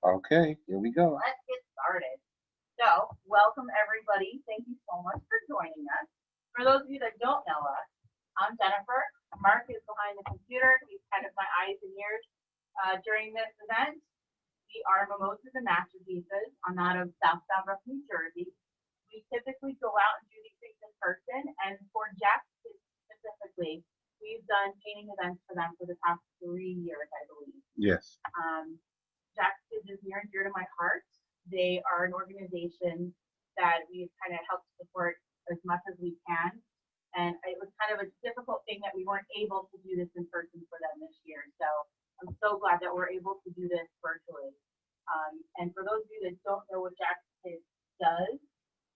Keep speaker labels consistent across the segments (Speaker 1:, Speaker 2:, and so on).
Speaker 1: Okay, here we go.
Speaker 2: Let's get started. So, welcome everybody. Thank you so much for joining us. For those of you that don't know us, I'm Jennifer. Mark is behind the computer. He's kind of my eyes and ears during this event. We are Mimosas and Masterpieces. I'm out of Southbound Rough, New Jersey. We typically go out and do these things in person, and for Jack's kids specifically, we've done painting events for them for the past 3 years, I believe.
Speaker 1: Yes.
Speaker 2: Jack's Kids is near and dear to my heart. They are an organization that we've kind of helped support as much as we can. And it was kind of a difficult thing that we weren't able to do this in person for them this year. So I'm so glad that we're able to do this virtually. And for those of you that don't know what Jack's Kids does,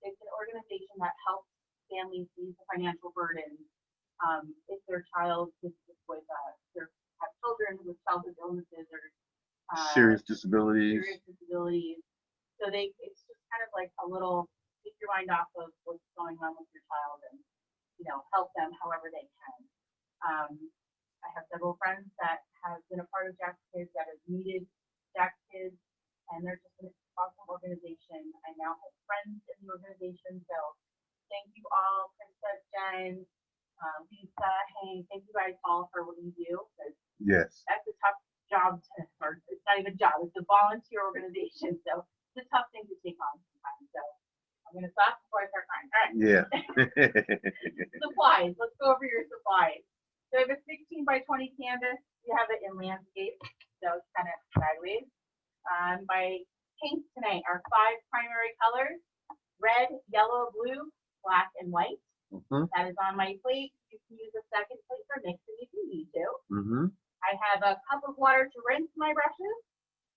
Speaker 2: it's an organization that helps families ease the financial burden if their child is with their have children with childhood illnesses or
Speaker 1: serious disabilities.
Speaker 2: So it's just kind of like a little take your mind off of what's going on with your child and help them however they can. I have several friends that have been a part of Jack's Kids that have needed Jack's Kids, and they're just an awesome organization. I now have friends in the organization, so thank you all, Princess Jen, Lisa, Hank, thank you guys all for what you do.
Speaker 1: Yes.
Speaker 2: That's a tough job or it's not even a job, it's a volunteer organization, so it's a tough thing to take on sometimes. So I'm gonna stop before I start crying. All right.
Speaker 1: Yeah.
Speaker 2: Supplies. Let's go over your supplies. So I have a 16 by 20 canvas. You have it in landscape, so it's kind of sideways. My paints tonight are 5 primary colors: red, yellow, blue, black, and white. That is on my plate. You can use a second plate for mixing if you need to. I have a cup of water to rinse my brushes,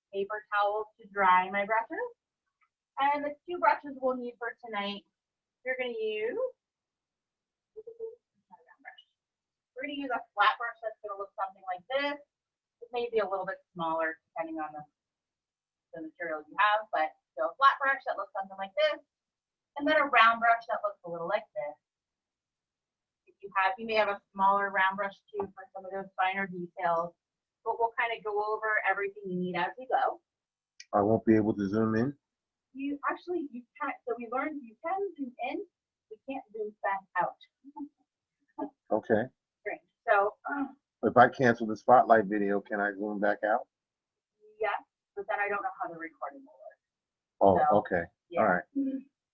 Speaker 2: paper towels to dry my brushes, and the 2 brushes we'll need for tonight. We're going to use a flat brush that's going to look something like this. It may be a little bit smaller depending on the material you have, but so a flat brush that looks something like this, and then a round brush that looks a little like this. You may have a smaller round brush too for some of those finer details, but we'll kind of go over everything you need as we go.
Speaker 1: I won't be able to zoom in.
Speaker 2: You can't. So we learned you can zoom in, we can't zoom back out.
Speaker 1: Okay.
Speaker 2: Great. So
Speaker 1: if I cancel the spotlight video, can I zoom back out?
Speaker 2: Yes, but then I don't know how the recording will work.
Speaker 1: Oh,
Speaker 2: so,
Speaker 1: okay.
Speaker 2: Yeah.
Speaker 1: All right.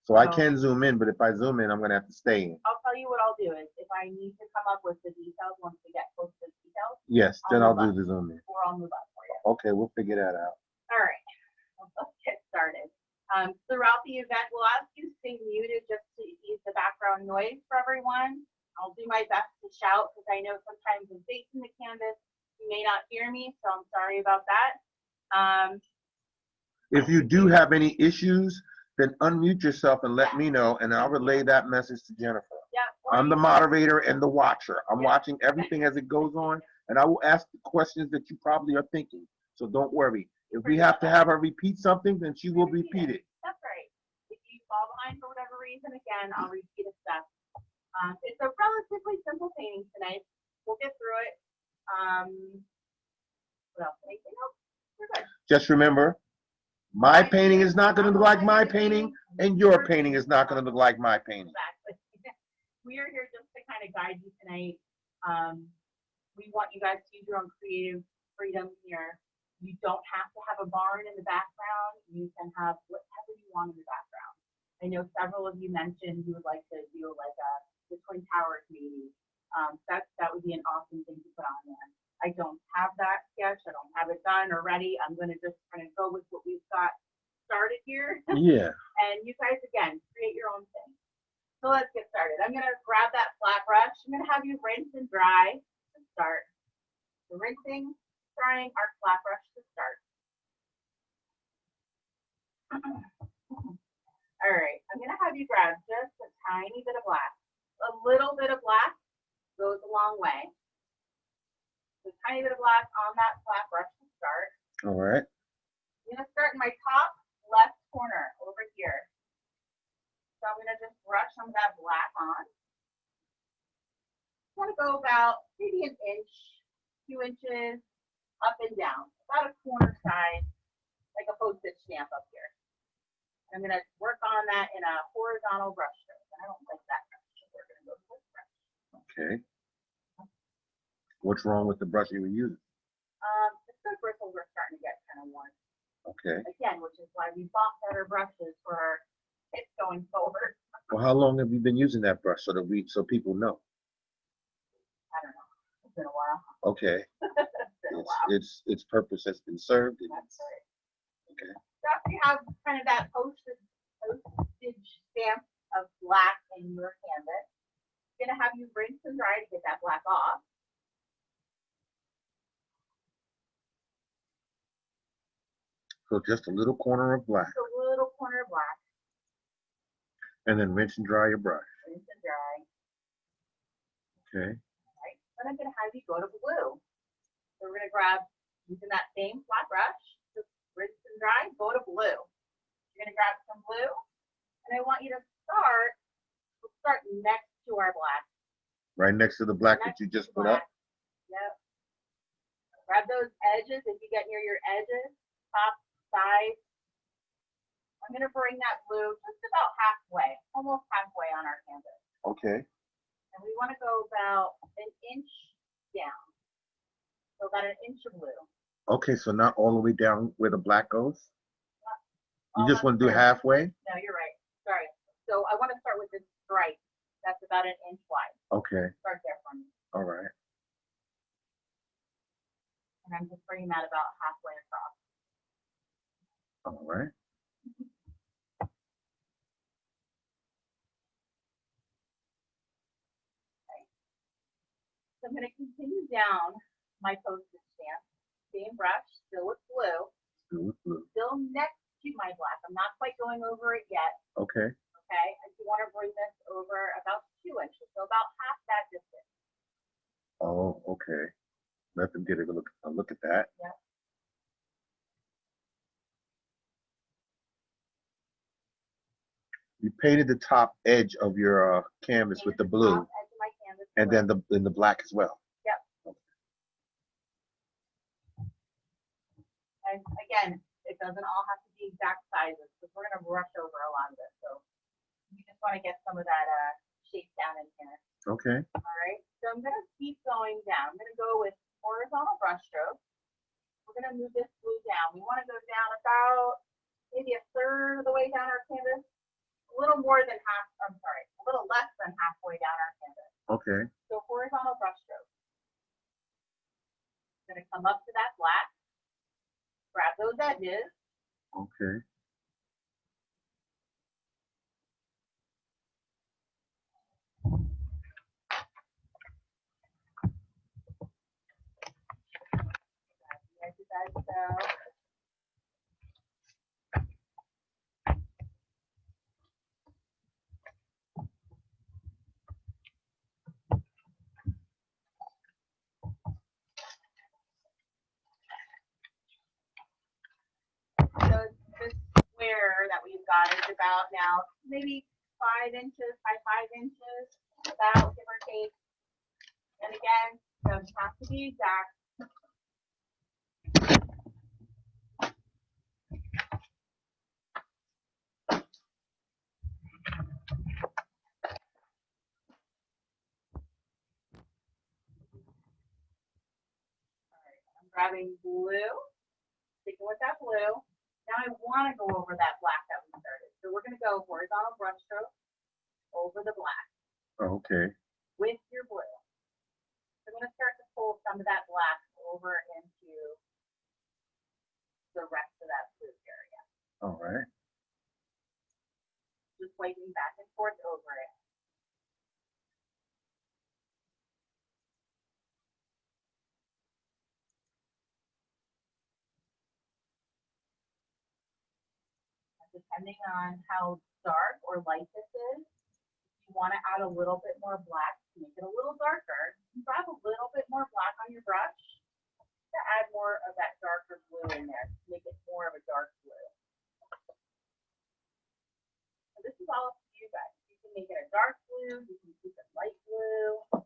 Speaker 1: So I can zoom in, but if I zoom in, I'm going to have to stay in.
Speaker 2: I'll tell you what I'll do is if I need to come up with the details once we get close to the details.
Speaker 1: Yes, then I'll do the zoom in.
Speaker 2: Or I'll move up for you.
Speaker 1: Okay, we'll figure that out.
Speaker 2: All right. Let's get started. Throughout the event, we'll ask you to stay muted just to ease the background noise for everyone. I'll do my best to shout because I know sometimes when facing the canvas, you may not hear me, so I'm sorry about that.
Speaker 1: If you do have any issues, then unmute yourself and let me know, and I'll relay that message to Jennifer.
Speaker 2: Yeah,
Speaker 1: I'm the moderator and the watcher. I'm watching everything as it goes on, and I will ask the questions that you probably are thinking. So don't worry. If we have to have her repeat something, then she will repeat it.
Speaker 2: That's right. If you fall behind for whatever reason, again, I'll repeat a step. It's a relatively simple painting tonight. We'll get through it. What else? Anything else? We're good.
Speaker 1: Just remember, my painting is not going to look like my painting, and your painting is not going to look like my painting.
Speaker 2: Exactly. We are here just to kind of guide you tonight. We want you guys to use your own creative freedom here. You don't have to have a barn in the background. You can have whatever you want in the background. I know several of you mentioned you would like to do like the Twin Towers maybe. That would be an awesome thing to put on there. I don't have that sketch. I don't have it done or ready. I'm going to just kind of go with what we've got started here.
Speaker 1: Yeah.
Speaker 2: And you guys, again, create your own thing. So let's get started. I'm going to grab that flat brush. I'm going to have you rinse and dry to start. So rinsing, drying our flat brush to start. All right. I'm going to have you grab just a tiny bit of black. A little bit of black goes a long way. A tiny bit of black on that flat brush to start.
Speaker 1: All right.
Speaker 2: I'm going to start in my top left corner over here. So I'm going to just brush some of that black on. I'm going to go about maybe an inch, 2 inches up and down, about a corner side, like opposed stamp up here. I'm going to work on that in a horizontal brush stroke. I don't like that brush, so we're going to go to this brush.
Speaker 1: Okay. What's wrong with the brush you were using?
Speaker 2: The bristles are starting to get kind of worn.
Speaker 1: Okay.
Speaker 2: Again, which is why we bought better brushes for our kits going forward.
Speaker 1: Well, how long have you been using that brush so people know?
Speaker 2: I don't know. It's been a while.
Speaker 1: Okay.
Speaker 2: It's been a while.
Speaker 1: Its purpose has been served.
Speaker 2: That's right.
Speaker 1: Okay.
Speaker 2: So after you have kind of that postage stamp of black in your canvas, I'm going to have you rinse and dry to get that black off.
Speaker 1: So just a little corner of black.
Speaker 2: Just a little corner of black.
Speaker 1: And then rinse and dry your brush.
Speaker 2: Rinse and dry.
Speaker 1: Okay.
Speaker 2: Right. Then I'm going to have you go to blue. So we're going to grab, using that same flat brush, just rinse and dry, go to blue. You're going to grab some blue, and I want you to start next to our black.
Speaker 1: Right next to the black that you just put up?
Speaker 2: Yep. Grab those edges if you get near your edges, top, side. I'm going to bring that blue just about halfway, almost halfway on our canvas.
Speaker 1: Okay.
Speaker 2: And we want to go about an inch down. So about an inch of blue.
Speaker 1: Okay, so not all the way down where the black goes? You just want to do halfway?
Speaker 2: No, you're right. Sorry. So I want to start with this stripe. That's about an inch wide.
Speaker 1: Okay.
Speaker 2: Start there for me.
Speaker 1: All right.
Speaker 2: And I'm just bringing that about halfway across.
Speaker 1: All right.
Speaker 2: Okay. So I'm going to continue down my postage stamp. Same brush, still with blue.
Speaker 1: Still with blue.
Speaker 2: Still next to my black. I'm not quite going over it yet.
Speaker 1: Okay.
Speaker 2: Okay. I do want to bring this over about 2 inches, so about half that distance.
Speaker 1: Oh, okay. Let them get a look at that.
Speaker 2: Yep.
Speaker 1: You painted the top edge of your canvas with the blue, and then the black as well.
Speaker 2: Yep. And again, it doesn't all have to be exact sizes because we're going to brush over a lot of this. So we just want to get some of that shape down in here.
Speaker 1: Okay.
Speaker 2: All right. So I'm going to keep going down. I'm going to go with horizontal brush stroke. We're going to move this blue down. We want to go down about maybe a third of the way down our canvas. A little more than half, I'm sorry, a little less than halfway down our canvas.
Speaker 1: Okay.
Speaker 2: So horizontal brush stroke. I'm going to come up to that black, grab those edges.
Speaker 1: Okay.
Speaker 2: So this square that we've got is about now maybe 5 inches by 5 inches, about, give or take. And again, doesn't have to be exact. Grabbing blue, sticking with that blue. Now I want to go over that black that we started. So we're going to go horizontal brush stroke over the black.
Speaker 1: Okay.
Speaker 2: With your blue. So I'm going to start to pull some of that black over into the rest of that blue area.
Speaker 1: All right.
Speaker 2: Just wiping back and forth over it. Depending on how dark or light this is, if you want to add a little bit more black to make it a little darker, you grab a little bit more black on your brush to add more of that darker blue in there to make it more of a dark blue. So this is all up to you guys. You can make it a dark blue, you can keep it light blue.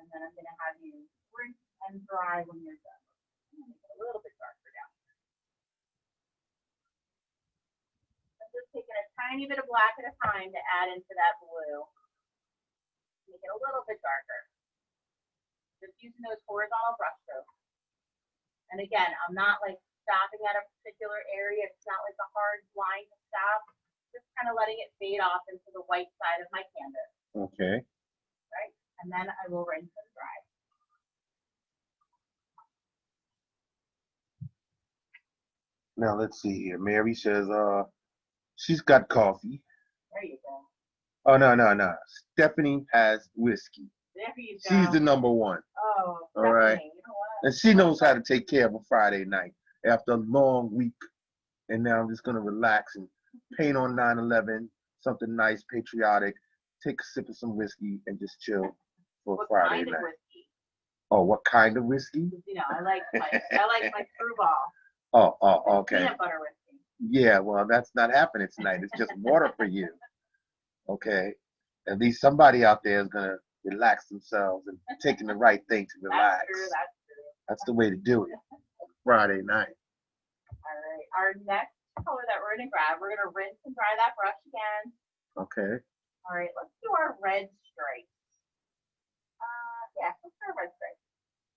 Speaker 2: And then I'm gonna have you rinse and dry when you're done. I'm gonna make it a little bit darker down. I'm just taking a tiny bit of black at a time to add into that blue. Make it a little bit darker. Just using those horizontal brush strokes. And again, I'm not like stopping at a particular area. It's not like a hard line to stop. Just kind of letting it fade off into the white side of my canvas.
Speaker 1: Okay.
Speaker 2: Right? And then I will rinse and dry.
Speaker 1: Now let's see here. Mary says, she's got coffee.
Speaker 2: There you go.
Speaker 1: Oh no. Stephanie has whiskey.
Speaker 2: There you go.
Speaker 1: She's the number one.
Speaker 2: Oh,
Speaker 1: all right.
Speaker 2: You know what?
Speaker 1: And she knows how to take care of a Friday night after a long week. And now I'm just gonna relax and paint on 9/11, something nice, patriotic, take a sip of some whiskey and just chill for
Speaker 2: What
Speaker 1: Friday
Speaker 2: kind of
Speaker 1: night.
Speaker 2: whiskey?
Speaker 1: Oh, what kind of whiskey?
Speaker 2: You know, I like my screwball.
Speaker 1: Oh, okay.
Speaker 2: Peanut butter whiskey.
Speaker 1: Yeah, well, that's not happening tonight. It's just water for you. Okay. At least somebody out there is gonna relax themselves and taking the right thing to relax.
Speaker 2: That's true. That's true.
Speaker 1: That's the way to do it. Friday night.
Speaker 2: All right. Our next color that we're gonna grab, we're gonna rinse and dry that brush again.
Speaker 1: Okay.
Speaker 2: All right. Let's do our red stripes. Yeah, let's do our red stripes.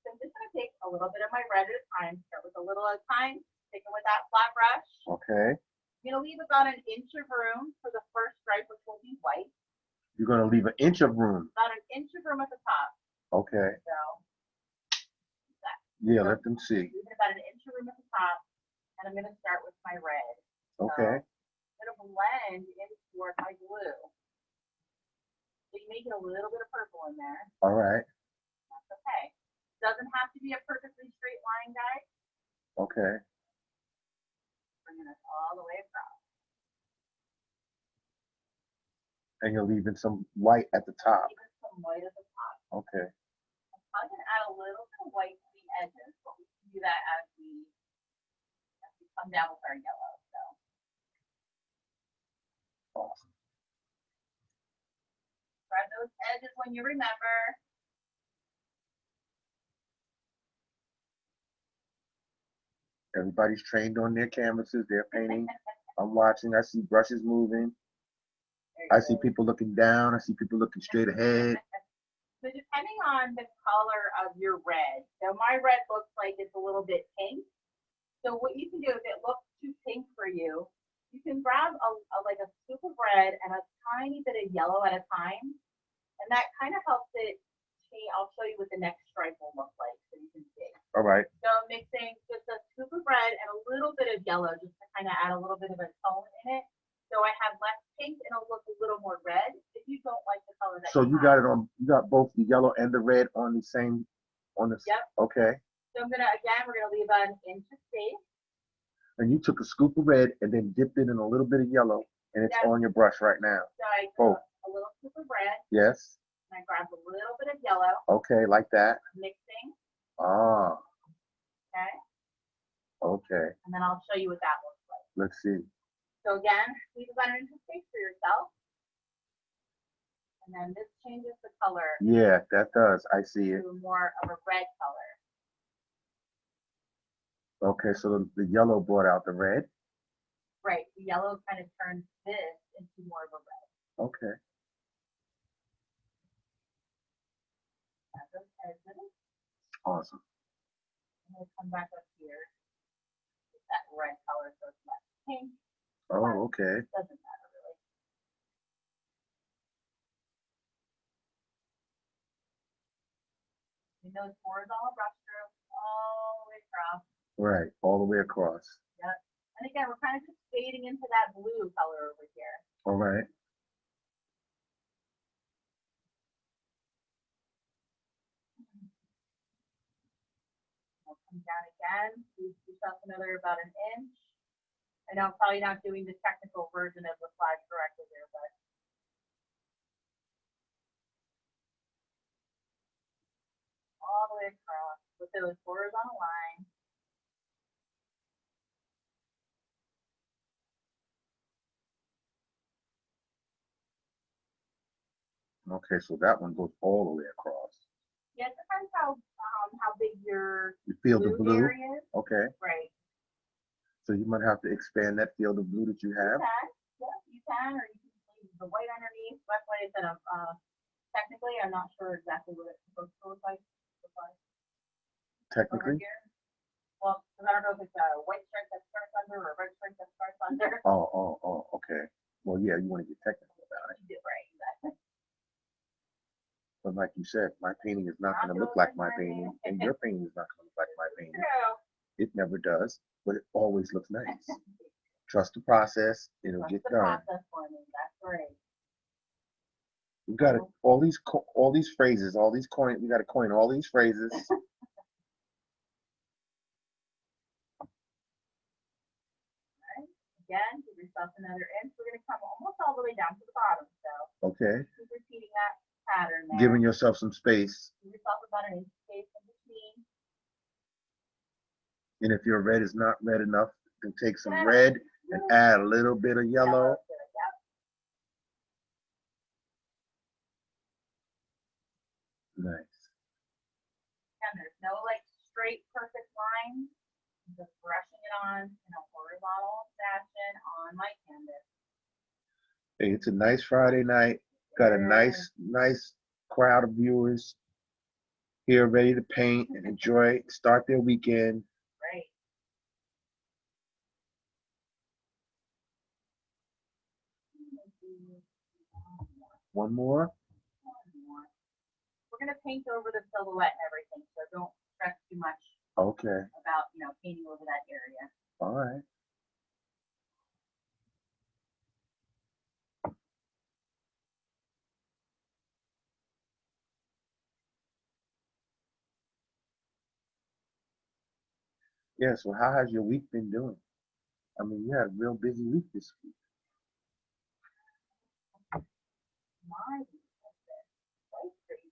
Speaker 2: So I'm just gonna take a little bit of my red at a time. Start with a little at a time. Taking with that flat brush.
Speaker 1: Okay.
Speaker 2: I'm gonna leave about an inch of room for the first stripe, which will be white.
Speaker 1: You're gonna leave an inch of room.
Speaker 2: About an inch of room at the top.
Speaker 1: Okay.
Speaker 2: So that.
Speaker 1: Yeah,
Speaker 2: So
Speaker 1: let them see.
Speaker 2: leaving about an inch of room at the top, and I'm gonna start with my red.
Speaker 1: Okay.
Speaker 2: So I'm gonna blend in toward my blue. So you may get a little bit of purple in there.
Speaker 1: All right.
Speaker 2: That's okay. Doesn't have to be a perfectly straight line, guys.
Speaker 1: Okay.
Speaker 2: Bringing us all the way across.
Speaker 1: And you're leaving some white at the top.
Speaker 2: Even some white at the top.
Speaker 1: Okay.
Speaker 2: I'm probably gonna add a little bit of white to the edges, but we can do that as we come down with our yellow. So
Speaker 1: Awesome.
Speaker 2: grab those edges when you remember.
Speaker 1: Everybody's trained on their canvases. They're painting. I'm watching. I see brushes moving. I see people looking down. I see people looking straight ahead.
Speaker 2: So depending on the color of your red, so my red looks like it's a little bit pink. So what you can do if it looks too pink for you, you can grab like a scoop of red and a tiny bit of yellow at a time, and that kind of helps it change. I'll show you what the next stripe will look like so you can see.
Speaker 1: All right.
Speaker 2: So I'm mixing just a scoop of red and a little bit of yellow just to kind of add a little bit of a tone in it. So I have less pink and it'll look a little more red if you don't like the color that
Speaker 1: So you got it on, you got both the yellow and the red on the same, on the,
Speaker 2: Yep.
Speaker 1: Okay.
Speaker 2: So we're gonna leave an inch of space.
Speaker 1: And you took a scoop of red and then dipped it in a little bit of yellow and it's
Speaker 2: Yep.
Speaker 1: on your brush right now.
Speaker 2: So I
Speaker 1: Both.
Speaker 2: took a little scoop of red
Speaker 1: Yes.
Speaker 2: and I grabbed a little bit of yellow,
Speaker 1: Okay, like that.
Speaker 2: mixing,
Speaker 1: Ah,
Speaker 2: okay?
Speaker 1: okay.
Speaker 2: And then I'll show you what that looks like.
Speaker 1: Let's see.
Speaker 2: So again, leave about an inch of space for yourself. And then this changes the color
Speaker 1: Yeah, that does. I see it.
Speaker 2: to more of a red color.
Speaker 1: Okay, so the yellow brought out the red.
Speaker 2: Right, the yellow kind of turns this into more of a red.
Speaker 1: Okay.
Speaker 2: Add those edges.
Speaker 1: Awesome.
Speaker 2: And we'll come back up here with that red color so it's less pink.
Speaker 1: Oh, okay.
Speaker 2: Doesn't matter really. And those horizontal brush strokes all the way across.
Speaker 1: Right, all the way across.
Speaker 2: Yep. And again, we're kind of just fading into that blue color over here.
Speaker 1: All right.
Speaker 2: We'll come down again. Leave yourself another about an inch. I know I'm probably not doing the technical version of the slide correctly there, but all the way across with those horizontal lines.
Speaker 1: Okay, so that one goes all the way across.
Speaker 2: Yeah, it depends how big your
Speaker 1: field of blue.
Speaker 2: area is.
Speaker 1: Okay.
Speaker 2: Right.
Speaker 1: So you might have to expand that field of blue that you have.
Speaker 2: You can. Yeah, you can, or you can leave the white underneath. That's why I said technically, I'm not sure exactly what it's supposed to look like.
Speaker 1: Technically.
Speaker 2: Over here. Well, because I don't know if it's a white stripe that starts under or a red stripe that starts under.
Speaker 1: Oh, okay. Well, yeah, you want to get technical about it.
Speaker 2: You did right, exactly.
Speaker 1: But like you said, my painting is not going to look like my painting, and your painting is not going to look like my painting.
Speaker 2: True.
Speaker 1: It never does, but it always looks nice. Trust the process, it'll get done.
Speaker 2: Process for me. That's right.
Speaker 1: We got all these phrases, all these coin. We got to coin all these phrases.
Speaker 2: Again, give yourself another inch. We're going to come almost all the way down to the bottom. So
Speaker 1: Okay.
Speaker 2: keep repeating that pattern there.
Speaker 1: Giving yourself some space.
Speaker 2: Give yourself about an inch space in between.
Speaker 1: And if your red is not red enough, then take some red and add a little bit of yellow. Nice.
Speaker 2: And there's no like straight perfect line. Just brushing it on in a horizontal fashion on my canvas.
Speaker 1: Hey, it's a nice Friday night. Got a nice crowd of viewers here ready to paint and enjoy, start their weekend.
Speaker 2: Great.
Speaker 1: One more?
Speaker 2: We're going to paint over the silhouette and everything, so don't stress too much about, painting over that area.
Speaker 1: All right. Yeah, so how has your week been doing? I mean, you had a real busy week this week.
Speaker 2: My week has been quite crazy.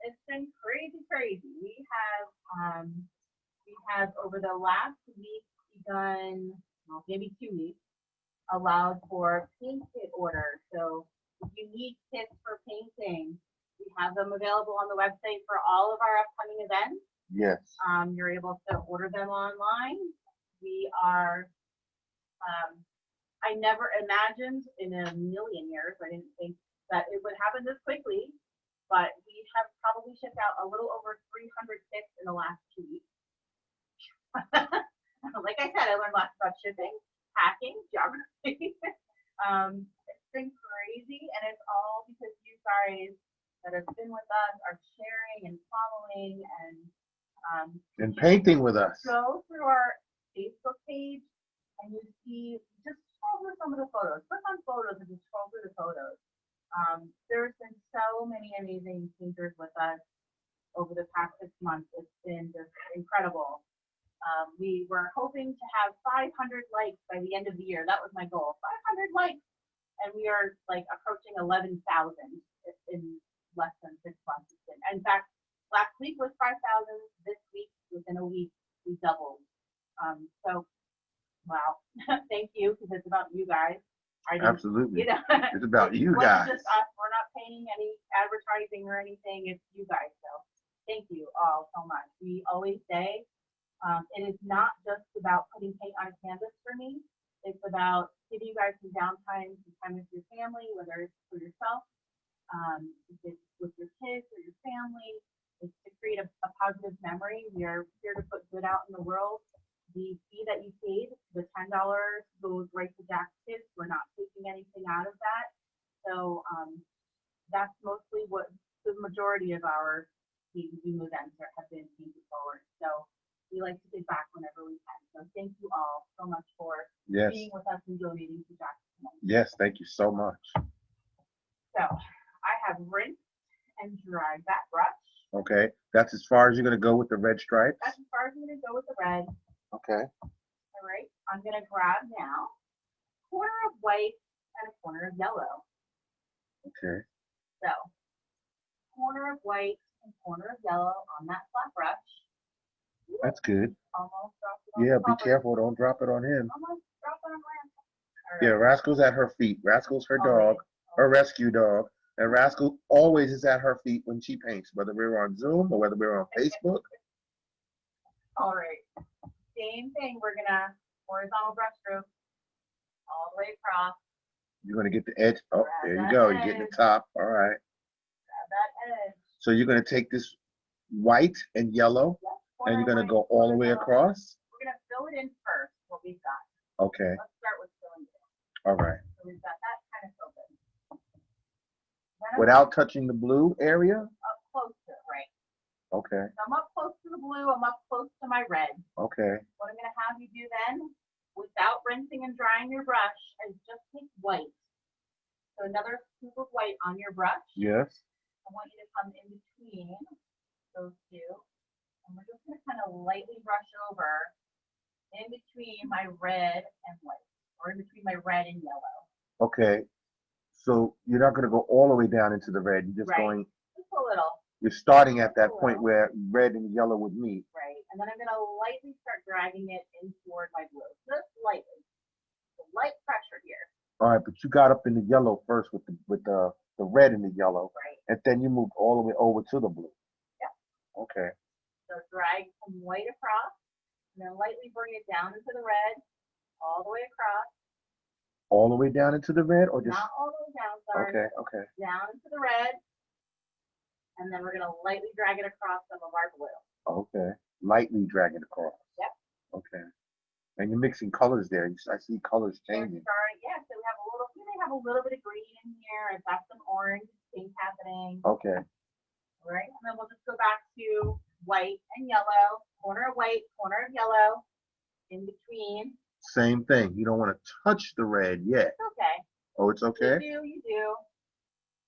Speaker 2: It's been crazy. We have over the last week begun, well, maybe 2 weeks, allowed for paint kit orders. So if you need kits for painting, we have them available on the website for all of our upcoming events.
Speaker 1: Yes.
Speaker 2: You're able to order them online. We are, I never imagined in a million years, I didn't think that it would happen this quickly, but we have probably shipped out a little over 300 kits in the last 2 weeks. Like I said, I learned lots about shipping, packing, geography. It's been crazy, and it's all because you guys that have been with us are sharing and following
Speaker 1: and painting with us.
Speaker 2: Go through our Facebook page and you see, just scroll through some of the photos. Click on photos and just scroll through the photos. There's been so many amazing painters with us over the past 6 months. It's been just incredible. We were hoping to have 500 likes by the end of the year. That was my goal, 500 likes. And we are like approaching 11,000 in less than 6 months. In fact, last week was 5,000. This week, within a week, we doubled. So, wow. Thank you, because it's about you guys.
Speaker 1: Absolutely. It's about you guys.
Speaker 2: Just us. We're not paying any advertising or anything. It's you guys. So thank you all so much. We always say it is not just about putting paint on a canvas for me. It's about giving you guys some downtime, some time with your family, whether it's for yourself, if it's with your kids or your family. It's to create a positive memory. We are here to put good out in the world. The fee that you paid, the $10 goes right to Jack's kids. We're not taking anything out of that. So that's mostly what the majority of our Zoom events have been painted forward. So we like to give back whenever we can. So thank you all so much for being with us and donating to Jack's.
Speaker 1: Yes, thank you so much.
Speaker 2: So I have rinsed and dried that brush.
Speaker 1: Okay, that's as far as you're going to go with the red stripes?
Speaker 2: That's as far as I'm going to go with the red.
Speaker 1: Okay.
Speaker 2: All right, I'm going to grab now a corner of white and a corner of yellow.
Speaker 1: Okay.
Speaker 2: So, corner of white and corner of yellow on that flat brush.
Speaker 1: That's good.
Speaker 2: Almost dropped it on
Speaker 1: be careful, don't drop it on him.
Speaker 2: Almost dropped it on Rascal.
Speaker 1: Yeah, Rascal's at her feet. Rascal's her dog, her rescue dog. And Rascal always is at her feet when she paints, whether we're on Zoom or whether we're on Facebook.
Speaker 2: All right. Same thing. We're gonna horizontal brush stroke all the way across.
Speaker 1: You're gonna get the edge. Oh,
Speaker 2: Grab
Speaker 1: there you
Speaker 2: that
Speaker 1: go. You're getting the
Speaker 2: edge.
Speaker 1: top. All right.
Speaker 2: Grab that edge.
Speaker 1: So you're gonna take this white and yellow,
Speaker 2: Yep,
Speaker 1: and you're
Speaker 2: corner
Speaker 1: gonna
Speaker 2: white,
Speaker 1: go all the way
Speaker 2: corner yellow.
Speaker 1: across.
Speaker 2: We're gonna fill it in first. What we've got.
Speaker 1: Okay.
Speaker 2: Let's start with filling it in.
Speaker 1: All right.
Speaker 2: So we've got that kind of filled in.
Speaker 1: Without touching the blue area.
Speaker 2: Up close to it, right?
Speaker 1: Okay.
Speaker 2: So I'm up close to the blue. I'm up close to my red.
Speaker 1: Okay.
Speaker 2: What I'm gonna have you do then, without rinsing and drying your brush, is just take white. So another scoop of white on your brush.
Speaker 1: Yes.
Speaker 2: I want you to come in between those two. And we're just going to kind of lightly brush over in between my red and white, or in between my red and yellow.
Speaker 1: Okay. So you're not going to go all the way down into the red. You're just
Speaker 2: Right.
Speaker 1: going.
Speaker 2: Just a little.
Speaker 1: You're starting at that point where red and yellow would meet.
Speaker 2: Right. And then I'm going to lightly start dragging it in toward my blue. Just lightly. So light pressure here.
Speaker 1: All right, but you got up in the yellow first with the red and the yellow,
Speaker 2: Right.
Speaker 1: and then you moved all the way over to the blue.
Speaker 2: Yeah.
Speaker 1: Okay.
Speaker 2: So drag some white across, and then lightly bring it down into the red, all the way across.
Speaker 1: All the way down into the red, or just?
Speaker 2: Not all the way down, sorry.
Speaker 1: Okay. Okay.
Speaker 2: Down into the red, and then we're gonna lightly drag it across some of our blue.
Speaker 1: Okay. Lightly drag it across.
Speaker 2: Yep.
Speaker 1: Okay. And you're mixing colors there. I see colors changing.
Speaker 2: Yeah, so we may have a little bit of green in here. I've got some orange, pink happening.
Speaker 1: Okay.
Speaker 2: All right, and then we'll just go back to white and yellow, corner of white, corner of yellow, in between.
Speaker 1: Same thing. You don't want to touch the red yet.
Speaker 2: It's okay.
Speaker 1: Oh, it's okay?
Speaker 2: You do.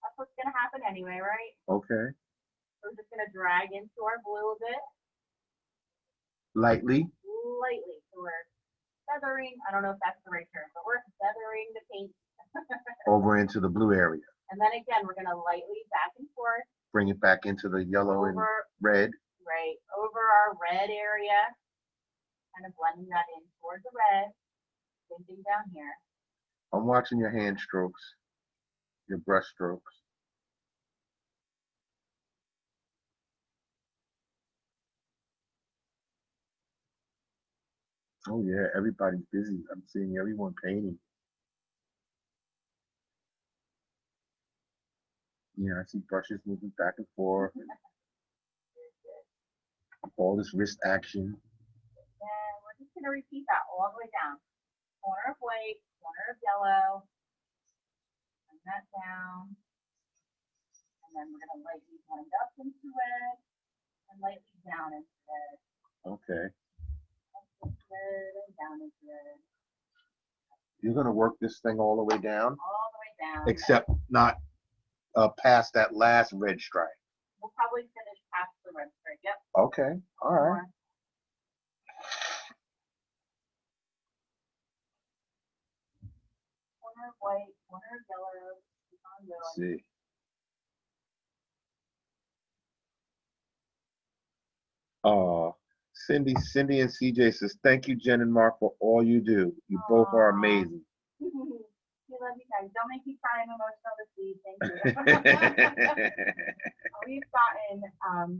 Speaker 2: That's what's gonna happen anyway, right?
Speaker 1: Okay.
Speaker 2: We're just gonna drag into our blue a bit.
Speaker 1: Lightly.
Speaker 2: Lightly. So we're feathering, I don't know if that's the right term, but we're feathering the paint.
Speaker 1: Over into the blue area.
Speaker 2: And then again, we're going to lightly back and forth.
Speaker 1: Bring it back into the yellow and red.
Speaker 2: Right, over our red area. Kind of blending that in towards the red. Same thing down here.
Speaker 1: I'm watching your hand strokes, your brush strokes. Oh yeah, everybody's busy. I'm seeing everyone painting. Yeah, I see brushes moving back and forth. All this wrist action.
Speaker 2: And we're just going to repeat that all the way down. Corner of white, corner of yellow. Bring that down. And then we're going to lightly blend up into red and lightly down into red.
Speaker 1: Okay.
Speaker 2: Up into red and down into red.
Speaker 1: You're going to work this thing all the way down?
Speaker 2: All the way down.
Speaker 1: Except not past that last red stripe.
Speaker 2: We'll probably finish past the red stripe. Yep.
Speaker 1: Okay. All right.
Speaker 2: Corner of white, corner of yellow. Keep on going.
Speaker 1: Let's see. Cindy and CJ says, thank you, Jen and Mark, for all you do. You both are amazing.
Speaker 2: We love you guys. Don't make me cry. I'm emotional this week. Thank you. We've gotten,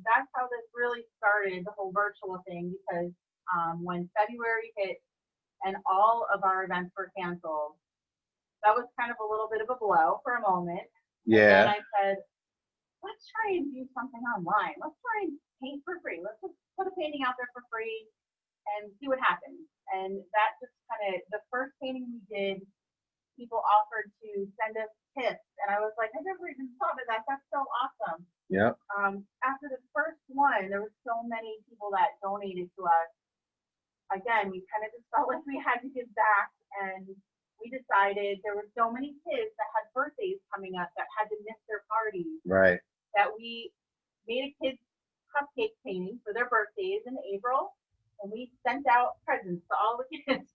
Speaker 2: that's how this really started, the whole virtual thing, because when February hit and all of our events were canceled, that was kind of a little bit of a blow for a moment.
Speaker 1: Yeah.
Speaker 2: And I said, let's try and do something online. Let's try and paint for free. Let's just put a painting out there for free and see what happens. And that just kind of, the first painting we did, people offered to send us tips. And I was like, I never even thought of that. That's so awesome.
Speaker 1: Yeah.
Speaker 2: After the first one, there were so many people that donated to us. Again, we kind of just felt like we had to give back. And we decided there were so many kids that had birthdays coming up that had to miss their parties.
Speaker 1: Right.
Speaker 2: That we made a kids cupcake painting for their birthdays in April, and we sent out presents to all the kids.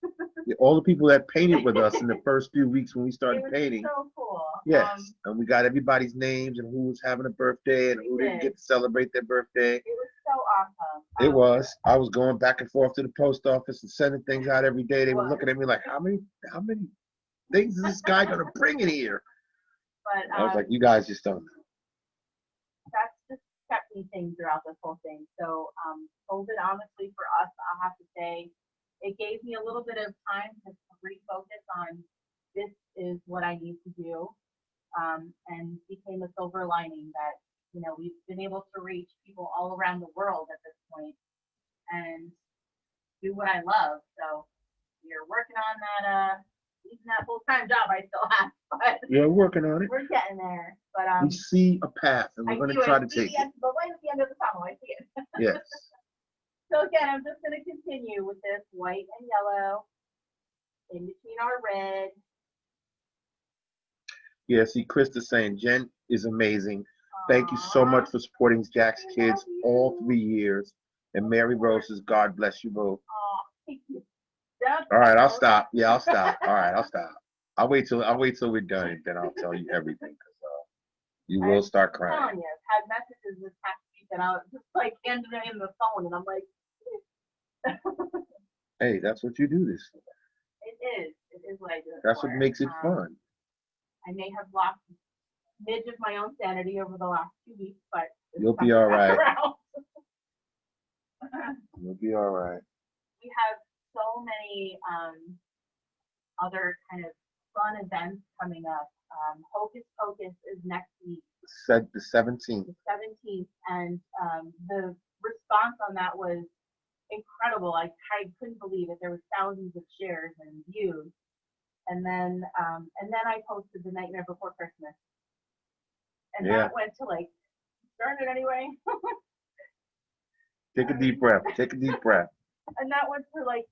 Speaker 1: Yeah, all the people that painted with us in the first few weeks when we started painting.
Speaker 2: So cool.
Speaker 1: Yes, and we got everybody's names and who was having a birthday and who didn't get to celebrate their birthday.
Speaker 2: It was so awesome.
Speaker 1: It was. I was going back and forth to the post office and sending things out every day. They were looking at me like, how many things is this guy gonna bring in here?
Speaker 2: But
Speaker 1: I was like, you guys just don't know.
Speaker 2: that's just kept me sane throughout this whole thing. So COVID, honestly, for us, I'll have to say, it gave me a little bit of time to refocus on this is what I need to do, and became a silver lining that, you know, we've been able to reach people all around the world at this point and do what I love. So we're working on that, even that full-time job I still have, but
Speaker 1: Yeah, working on it.
Speaker 2: we're getting there. But
Speaker 1: We see a path, and
Speaker 2: I
Speaker 1: we're going
Speaker 2: do
Speaker 1: to try to
Speaker 2: see
Speaker 1: take it.
Speaker 2: the light at the end of the tunnel. I see it.
Speaker 1: Yes.
Speaker 2: So again, I'm just going to continue with this white and yellow in between our red.
Speaker 1: Yeah, see, Chris is saying Jen is amazing. Thank you so much for supporting Jack's kids all 3 years. And Mary Rose says, God bless you both.
Speaker 2: Oh, thank you.
Speaker 1: All right, I'll stop. Yeah, I'll stop. All right, I'll stop. I'll wait till we're done, and then I'll tell you everything. Cause you will start
Speaker 2: I'm telling
Speaker 1: crying.
Speaker 2: you, I've had messages this past week and I was just like handing him the phone and I'm like,
Speaker 1: Hey, that's what you do this for.
Speaker 2: it is what I do.
Speaker 1: That's what makes it fun.
Speaker 2: I may have lost a smidge of my own sanity over the last 2 weeks, but
Speaker 1: You'll be all right. You'll be all right.
Speaker 2: We have so many other kind of fun events coming up. Hocus Pocus is next week.
Speaker 1: Said the 17th.
Speaker 2: The 17th, and the response on that was incredible. I couldn't believe it. There was thousands of shares and views. And then I posted The Nightmare Before Christmas. And that went to like, started anyway.
Speaker 1: Take a deep breath. Take a deep breath.
Speaker 2: And that went to like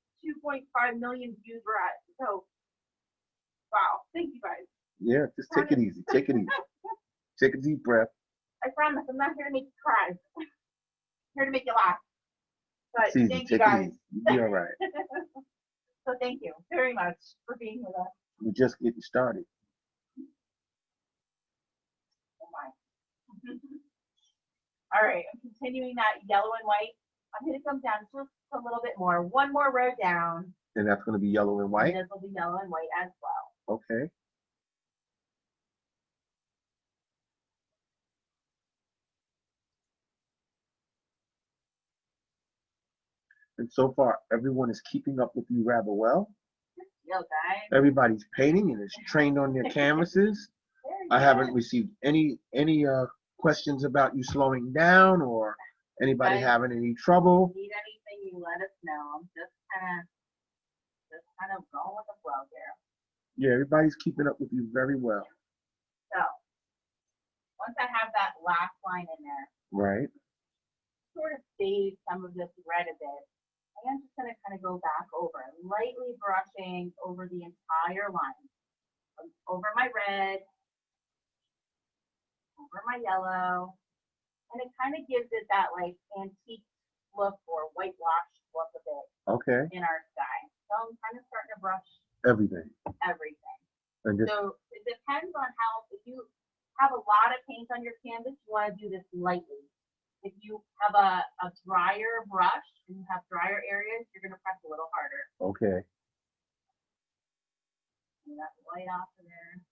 Speaker 2: 2.5 million views we're at. So, wow. Thank you guys.
Speaker 1: Yeah, just take it easy. Take it easy. Take a deep breath.
Speaker 2: I promise I'm not here to make you cry. I'm here to make you laugh. But
Speaker 1: It's easy.
Speaker 2: thank you
Speaker 1: Take
Speaker 2: guys.
Speaker 1: it easy. You'll be all right.
Speaker 2: So thank you very much for being with us.
Speaker 1: We're just getting started.
Speaker 2: Oh my. All right, I'm continuing that yellow and white. I'm going to come down just a little bit more. One more row down.
Speaker 1: And that's going to be yellow and white?
Speaker 2: And this will be yellow and white as well.
Speaker 1: Okay. And so far, everyone is keeping up with you rather well.
Speaker 2: Yo, guys.
Speaker 1: Everybody's painting and is trained on their canvases. I haven't received any questions about you slowing down or anybody having any trouble.
Speaker 2: If you need anything, you let us know. I'm just kind of going with the flow here.
Speaker 1: Yeah, everybody's keeping up with you very well.
Speaker 2: So once I have that last line in there,
Speaker 1: right,
Speaker 2: sort of fade some of this red a bit. I am just going to kind of go back over, lightly brushing over the entire line, over my red, over my yellow, and it kind of gives it that like antique look or whitewash look a bit.
Speaker 1: Okay.
Speaker 2: In our sky. So I'm kind of starting to brush
Speaker 1: everything.
Speaker 2: And so it depends on how, if you have a lot of paint on your canvas, you want to do this lightly. If you have a drier brush and you have drier areas, you're going to press a little harder.
Speaker 1: Okay.
Speaker 2: And that white off of there.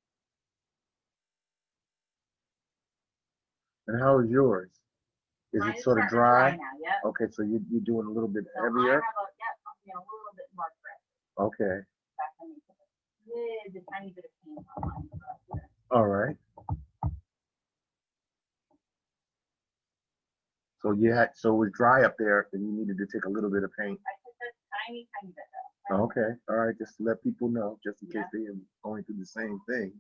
Speaker 1: And how is yours? Is
Speaker 2: Mine
Speaker 1: it sort of dry?
Speaker 2: Now, yep.
Speaker 1: Okay, so you're doing a little bit
Speaker 2: so
Speaker 1: heavier?
Speaker 2: I have a little bit more grip.
Speaker 1: Okay.
Speaker 2: The tiny bit of paint on mine brush here.
Speaker 1: All right. So so it was dry up there, and you needed to take a little bit of paint.
Speaker 2: I took a tiny bit though.
Speaker 1: Okay. All right. Just to let people know, just in case they are going through the same thing.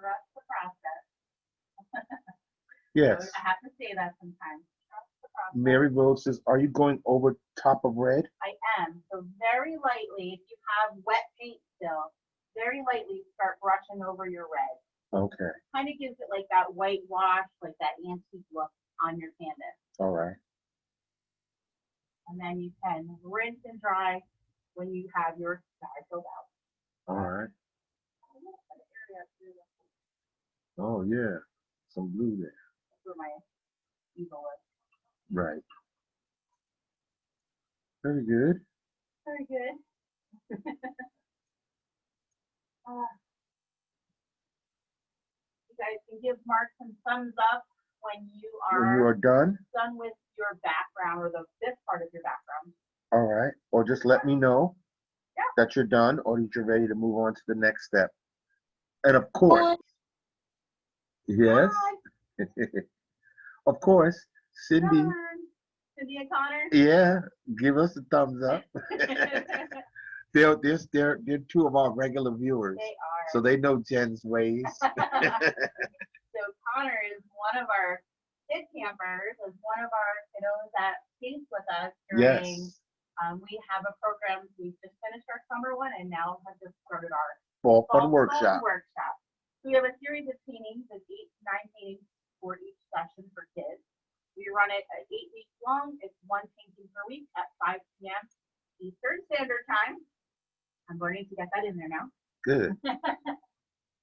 Speaker 2: Trust the process.
Speaker 1: Yes.
Speaker 2: I have to say that sometimes. Trust the process.
Speaker 1: Mary Rose says, "Are you going over top of red?"
Speaker 2: I am. So very lightly, if you have wet paint still, very lightly start brushing over your red.
Speaker 1: Okay.
Speaker 2: Kind of gives it like that white wash, like that antique look on your canvas.
Speaker 1: All right.
Speaker 2: And then you can rinse and dry when you have your sky filled out.
Speaker 1: All right. Oh yeah, some blue there.
Speaker 2: That's where my Easel is.
Speaker 1: Right. Very good.
Speaker 2: Very good. You guys can give Mark some thumbs up when you
Speaker 1: are done
Speaker 2: with your background or this part of your background.
Speaker 1: All right. Or just let me know that you're done or that you're ready to move on to the next step. And of course, yes. Of course, Cindy.
Speaker 2: Cindy and Connor?
Speaker 1: Yeah, give us a thumbs up. They're two of our regular viewers.
Speaker 2: They are.
Speaker 1: So they know Jen's ways.
Speaker 2: So Connor is one of our kid campers, is one of our kiddos that skates with us during, we have a program, we just finished our summer one and now have just started our
Speaker 1: Fall Fun Workshop.
Speaker 2: So we have a series of paintings, of 8 to 9 paintings for each session for kids. We run it 8 weeks long. It's one painting per week at 5 p.m. Eastern Standard Time. I'm learning to get that in there now.
Speaker 1: Good.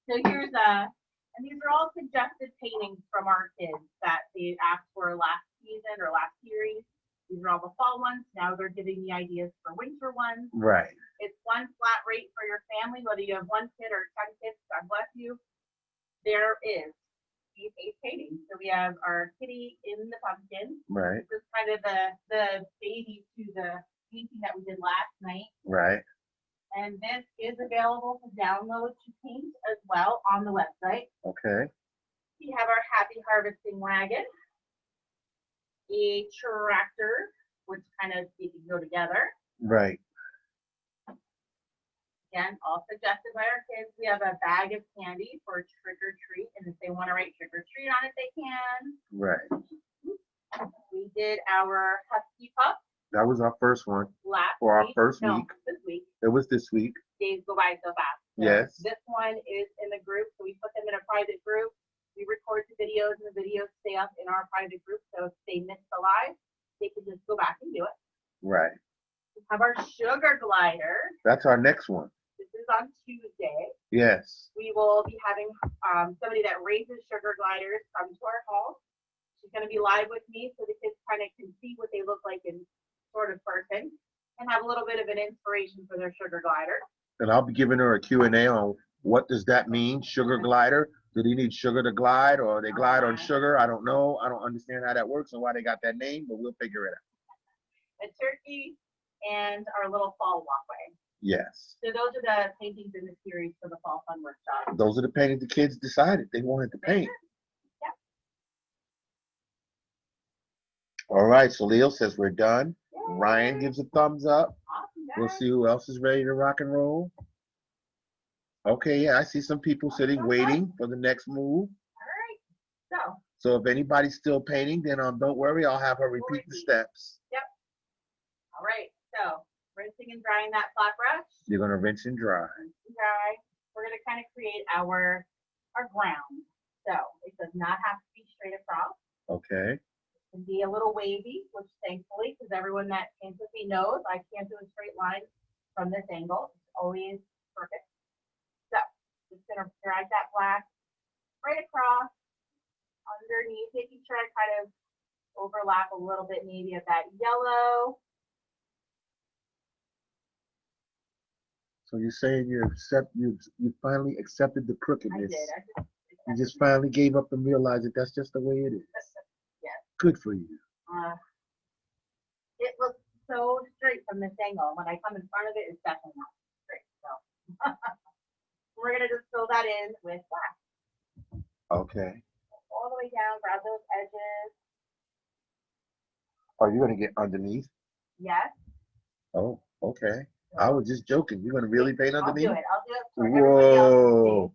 Speaker 2: So here's and these are all suggested paintings from our kids that they asked for last season or last series. These are all the fall ones. Now they're giving me ideas for winter ones.
Speaker 1: Right.
Speaker 2: It's one flat rate for your family, whether you have 1 kid or 10 kids, God bless you. There is these 8 paintings. So we have our kitty in the pumpkin.
Speaker 1: Right.
Speaker 2: This is kind of the baby to the painting that we did last night.
Speaker 1: Right.
Speaker 2: And this is available to download to paint as well on the website.
Speaker 1: Okay.
Speaker 2: We have our happy harvesting wagon, a tractor, which kind of you can go together.
Speaker 1: Right.
Speaker 2: Again, all suggested by our kids. We have a bag of candy for trick or treat, and if they want to write trick or treat on it, they can.
Speaker 1: Right.
Speaker 2: We did our Husky Pup.
Speaker 1: That was our first one.
Speaker 2: Our
Speaker 1: first week.
Speaker 2: This week.
Speaker 1: It was this week.
Speaker 2: Days go by so fast. So
Speaker 1: yes.
Speaker 2: This one is in the group, so we put them in a private group. We record the videos, and the videos stay up in our private group. So if they miss the live, they can just go back and do it.
Speaker 1: Right.
Speaker 2: We have our sugar glider.
Speaker 1: That's our next one.
Speaker 2: This is on Tuesday.
Speaker 1: Yes.
Speaker 2: We will be having somebody that raises sugar gliders come to our hall. She's going to be live with me so the kids kind of can see what they look like in sort of person and have a little bit of an inspiration for their sugar glider.
Speaker 1: And I'll be giving her a Q&A on what does that mean, sugar glider? Do they need sugar to glide or they glide on sugar? I don't know. I don't understand how that works and why they got that name, but we'll figure it out.
Speaker 2: A turkey and our little fall walkway.
Speaker 1: Yes.
Speaker 2: So those are the paintings in the series for the Fall Fun Workshop.
Speaker 1: Those are the paintings the kids decided they wanted to paint.
Speaker 2: Yeah.
Speaker 1: All right, so Leo says we're done.
Speaker 2: Yay.
Speaker 1: Ryan gives a thumbs up.
Speaker 2: Awesome, guys.
Speaker 1: We'll see who else is ready to rock and roll. Okay, yeah, I see some people sitting waiting for the next move.
Speaker 2: All right.
Speaker 1: So if anybody's still painting, then don't worry, I'll have her repeat the steps.
Speaker 2: Yep. All right. So rinsing and drying that flat brush.
Speaker 1: You're gonna rinse and dry.
Speaker 2: Rinse and dry. We're gonna kind of create our ground. So it does not have to be straight across.
Speaker 1: Okay.
Speaker 2: It can be a little wavy, which thankfully, because everyone that paints with me knows I can't do a straight line from this angle. It's always perfect. So just gonna drag that black right across underneath, making sure I kind of overlap a little bit maybe of that yellow.
Speaker 1: So you're saying you finally accepted the crookedness.
Speaker 2: I did.
Speaker 1: You just finally gave up and realized that that's just the way it is.
Speaker 2: Yes.
Speaker 1: Good for you.
Speaker 2: It looks so straight from this angle. When I come in front of it, it's definitely not straight. So we're gonna just fill that in with black.
Speaker 1: Okay.
Speaker 2: All the way down, grab those edges.
Speaker 1: Are you gonna get underneath?
Speaker 2: Yes.
Speaker 1: Oh, okay. I was just joking. You're gonna really paint underneath?
Speaker 2: I'll do it for everybody else.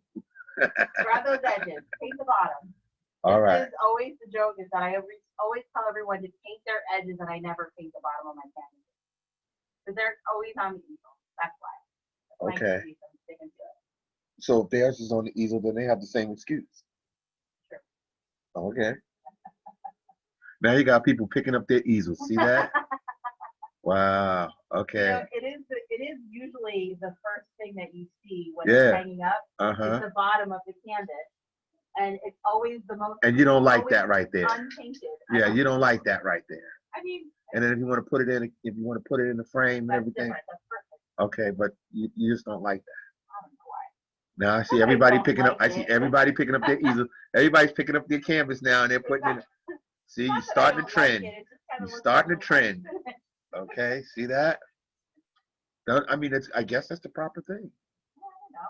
Speaker 2: Grab those edges. Paint the bottom.
Speaker 1: All right.
Speaker 2: This is always the joke is that I always tell everyone to paint their edges and I never paint the bottom of my canvas. Because they're always on the easel. That's why. That's
Speaker 1: okay. So if theirs is on the easel, then they have the same excuse.
Speaker 2: Sure.
Speaker 1: Okay. Now you got people picking up their easels. See that? Wow. Okay.
Speaker 2: You know, it is usually the first thing that you see when it's hanging up. It's the bottom of the canvas. And it's always the most.
Speaker 1: And you don't like that right there.
Speaker 2: Unpainted.
Speaker 1: Yeah, you don't like that right there.
Speaker 2: I mean.
Speaker 1: And then if you want to put it in, the frame and everything.
Speaker 2: Different. That's perfect.
Speaker 1: Okay, but you just don't like that.
Speaker 2: I don't know why.
Speaker 1: Now I see
Speaker 2: I
Speaker 1: everybody
Speaker 2: don't
Speaker 1: picking up.
Speaker 2: like
Speaker 1: I see
Speaker 2: it.
Speaker 1: everybody picking up their easel. Everybody's picking up their canvas now, and they're
Speaker 2: It's
Speaker 1: putting
Speaker 2: not,
Speaker 1: it. See,
Speaker 2: not
Speaker 1: you
Speaker 2: that I
Speaker 1: starting a
Speaker 2: don't like
Speaker 1: trend.
Speaker 2: it. It just kind
Speaker 1: You
Speaker 2: of looks
Speaker 1: starting a
Speaker 2: overwhelming.
Speaker 1: trend. Okay, see that? I mean, it's. I guess that's the proper thing.
Speaker 2: I don't know.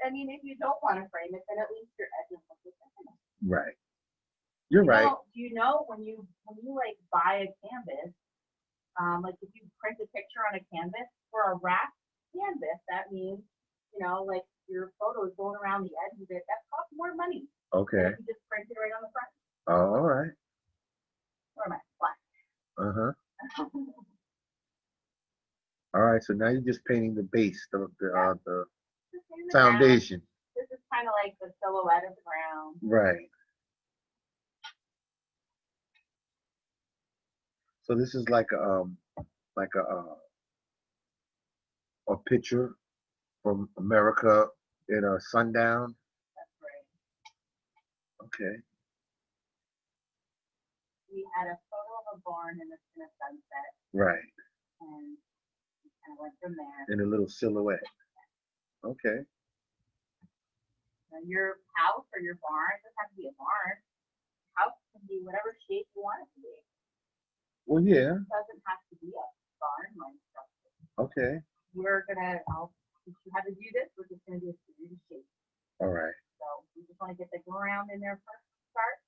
Speaker 2: I mean, if you don't want to frame it, then at least your edges look the same.
Speaker 1: Right. You're right.
Speaker 2: Do you know when you like buy a canvas, like if you print a picture on a canvas for a wrapped canvas, that means like your photo is going around the edge of it. That costs more money than
Speaker 1: Okay.
Speaker 2: if you just print it right on the front.
Speaker 1: Oh, all right.
Speaker 2: Where am I? Black.
Speaker 1: Uh-huh. All right. So now you're just painting the base, the foundation.
Speaker 2: This is kind of like the silhouette of the ground.
Speaker 1: Right. So this is like a picture from America in a sundown.
Speaker 2: That's right.
Speaker 1: Okay.
Speaker 2: We had a photo of a barn in a sunset.
Speaker 1: Right.
Speaker 2: And we kind of went from there.
Speaker 1: In a little silhouette. Okay.
Speaker 2: Now your house or your barn doesn't have to be a barn. House can be whatever shape you want it to be.
Speaker 1: Well, yeah.
Speaker 2: It doesn't have to be a barn-like structure.
Speaker 1: Okay.
Speaker 2: I'll teach you how to do this. We're just gonna do a series of shapes.
Speaker 1: All right.
Speaker 2: So we just want to get the ground in there first to start,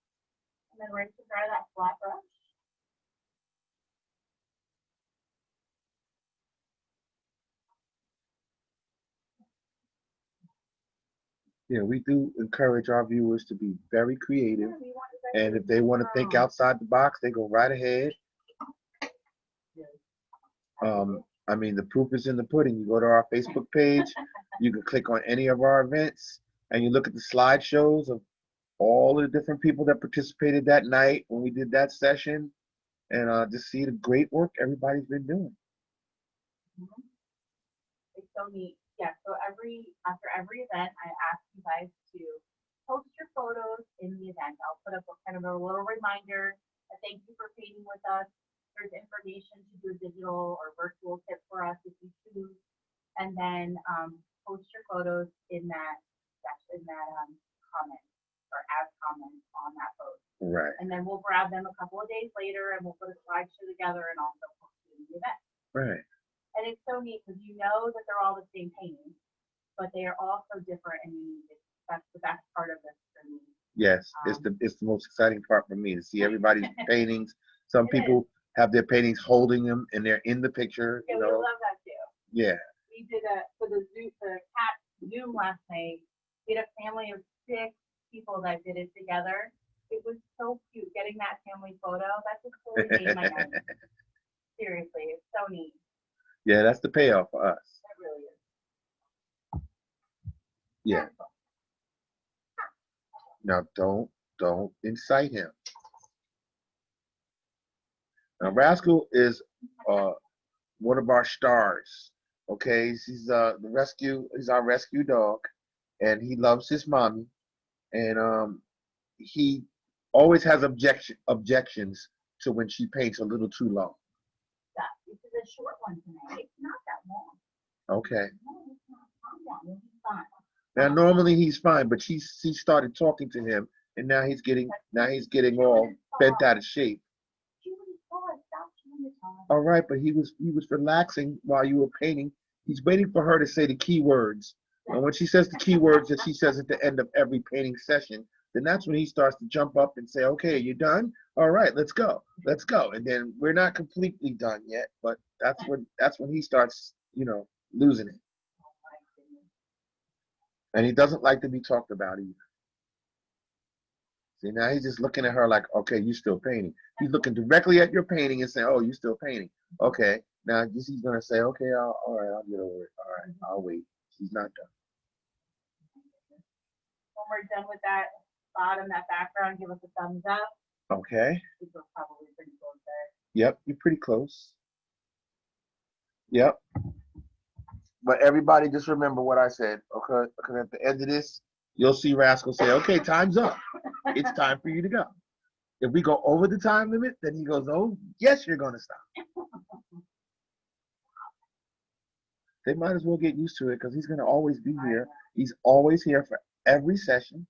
Speaker 2: and then rinse and dry that flat brush.
Speaker 1: Yeah, we do encourage our viewers to be very creative, and if they want to think outside the box, they go right ahead. I mean, the proof is in the pudding. You go to our Facebook page, you can click on any of our events, and you look at the slideshows of all the different people that participated that night when we did that session, and just see the great work everybody's been doing.
Speaker 2: It's so neat. Yeah, so after every event, I ask you guys to post your photos in the event. I'll put up a kind of a little reminder. Thank you for painting with us. There's information to do a digital or virtual kit for us if you choose, and then post your photos in that comment or as comments on that post.
Speaker 1: Right.
Speaker 2: And then we'll grab them a couple of days later and we'll put a slideshow together and also post it in the event.
Speaker 1: Right.
Speaker 2: And it's so neat because you know that they're all the same painting, but they are all so different and unique. That's the best part of this for me.
Speaker 1: Yes, it's the most exciting part for me to see everybody's paintings. Some people have their paintings holding them and they're in the picture.
Speaker 2: Yeah, we love that too.
Speaker 1: Yeah.
Speaker 2: We did for the cat Zoom last night. We had a family of 6 people that did it together. It was so cute getting that family photo. That just totally made my night. Seriously, it's so neat.
Speaker 1: Yeah, that's the payoff for us.
Speaker 2: That really is.
Speaker 1: Yeah. Now don't incite him. Now Rascal is one of our stars. Okay, he's our rescue dog, and he loves his mommy, and he always has objections to when she paints a little too long.
Speaker 2: This is a short one tonight. It's not that long.
Speaker 1: Okay.
Speaker 2: No, it's not. Calm down. We'll be fine.
Speaker 1: Now normally he's fine, but she started talking to him, and now he's getting all bent out of shape. All right, but he was relaxing while you were painting. He's waiting for her to say the key words, and when she says the key words that she says at the end of every painting session, then that's when he starts to jump up and say, "Okay, you done? All right, let's go." And then we're not completely done yet, but that's when he starts, losing it. And he doesn't like to be talked about either. See, now he's just looking at her like, okay, you still painting. He's looking directly at your painting and saying, oh, you still painting. Okay, now he's going to say, okay, all right, I'll get over it. All right, I'll wait. She's not done.
Speaker 2: When we're done with that background, give us a thumbs up.
Speaker 1: Okay.
Speaker 2: We're probably pretty close there.
Speaker 1: Yep, you're pretty close. Yep. But everybody just remember what I said, okay? Because at the end of this, you'll see Rascal say, okay, time's up. It's time for you to go. If we go over the time limit, then he goes, oh, yes, you're going to stop. They might as well get used to it because he's gonna always be here. He's always here for every session,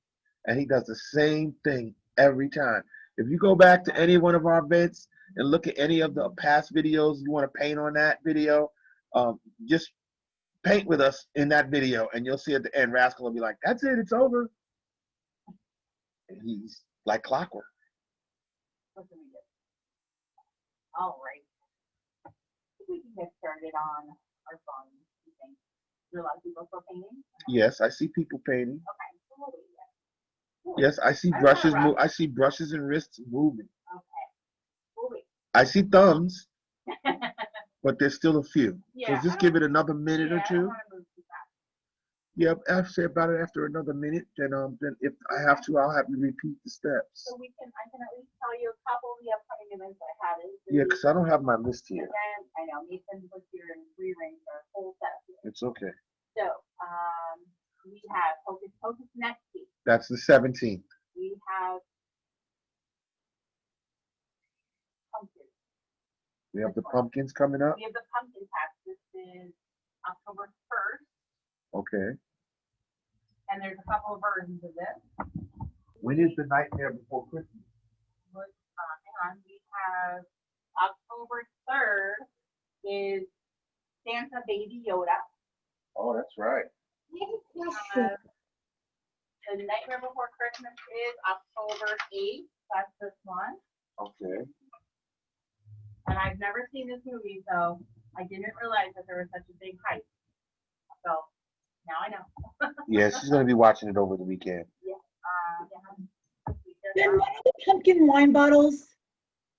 Speaker 1: and he does the same thing every time. If you go back to any one of our events and look at any of the past videos, you want to paint on that video, just paint with us in that video, and you'll see at the end, Rascal will be like, "That's it, it's over." And he's like clockwork.
Speaker 2: What do we do? All right. I think we can get started on our phone. You think? There are a lot of people still painting?
Speaker 1: Yes, I see people painting.
Speaker 2: Okay. So we'll wait yet.
Speaker 1: Yes, I see
Speaker 2: I don't
Speaker 1: brushes
Speaker 2: wanna
Speaker 1: move.
Speaker 2: rush.
Speaker 1: I see brushes and wrists moving.
Speaker 2: Okay. We'll wait.
Speaker 1: I see thumbs, but there's still a few.
Speaker 2: Yeah,
Speaker 1: So just give it another minute or
Speaker 2: I don't
Speaker 1: two.
Speaker 2: want to move too fast.
Speaker 1: Yeah, I'll say about it after another minute. Then if I have to, I'll have you repeat the steps.
Speaker 2: So I can at least tell you a couple of the upcoming events I have.
Speaker 1: Yeah, because I don't have my list here.
Speaker 2: Again, I know Nathan was here and rearranged our whole set here.
Speaker 1: It's okay.
Speaker 2: So we have Hocus Pocus next week.
Speaker 1: That's the 17th.
Speaker 2: We have pumpkins.
Speaker 1: We have the pumpkins coming up.
Speaker 2: We have the pumpkin patch. This is October 1st.
Speaker 1: Okay.
Speaker 2: And there's a couple of versions of this.
Speaker 1: When is the Nightmare Before Christmas?
Speaker 2: Hang on. We have October 3rd is Santa Baby Yoda.
Speaker 1: Oh, that's right.
Speaker 2: The Nightmare Before Christmas is October 8th. That's this one.
Speaker 1: Okay.
Speaker 2: And I've never seen this movie, so I didn't realize that there was such a big hype. So now I know.
Speaker 1: Yeah, she's gonna be watching it over the weekend.
Speaker 2: Yeah.
Speaker 3: Then what are the pumpkin wine bottles?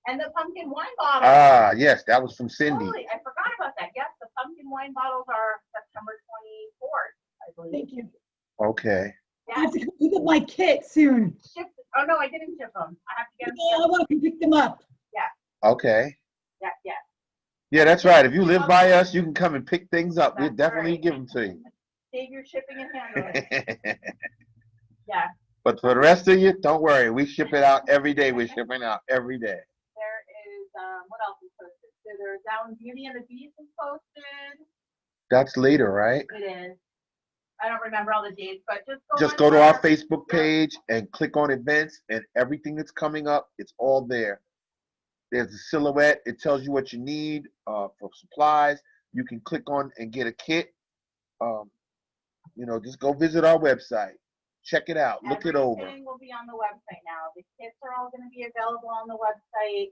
Speaker 2: And the pumpkin wine bottles.
Speaker 1: Ah, yes, that was from Cindy.
Speaker 2: Totally, I forgot about that. Yes, the pumpkin wine bottles are September 24th, I believe.
Speaker 3: Thank you.
Speaker 1: Okay.
Speaker 3: I
Speaker 2: Yeah.
Speaker 3: have to go pick up my kit soon.
Speaker 2: Oh no, I didn't ship them. I have to get them.
Speaker 3: Yeah, I want to pick them up.
Speaker 1: Okay.
Speaker 2: Yeah.
Speaker 1: Yeah, that's right. If you live by us, you can come and pick things up. We'll
Speaker 2: That's
Speaker 1: definitely
Speaker 2: right.
Speaker 1: give them to you.
Speaker 2: Save your shipping and handling. Yeah.
Speaker 1: But for the rest of you, don't worry. We ship it out every day. We're shipping out every day.
Speaker 2: There is what else is posted? So there's Down Beauty and the Beast is posted.
Speaker 1: That's later, right?
Speaker 2: It is. I don't remember all the dates, but
Speaker 1: Just go to our Facebook page and click on events, and everything that's coming up, it's all there. There's a silhouette. It tells you what you need for supplies. You can click on and get a kit. Just go visit our website. Check it out. Look it over.
Speaker 2: Everything will be on the website now. The kits are all going to be available on the website.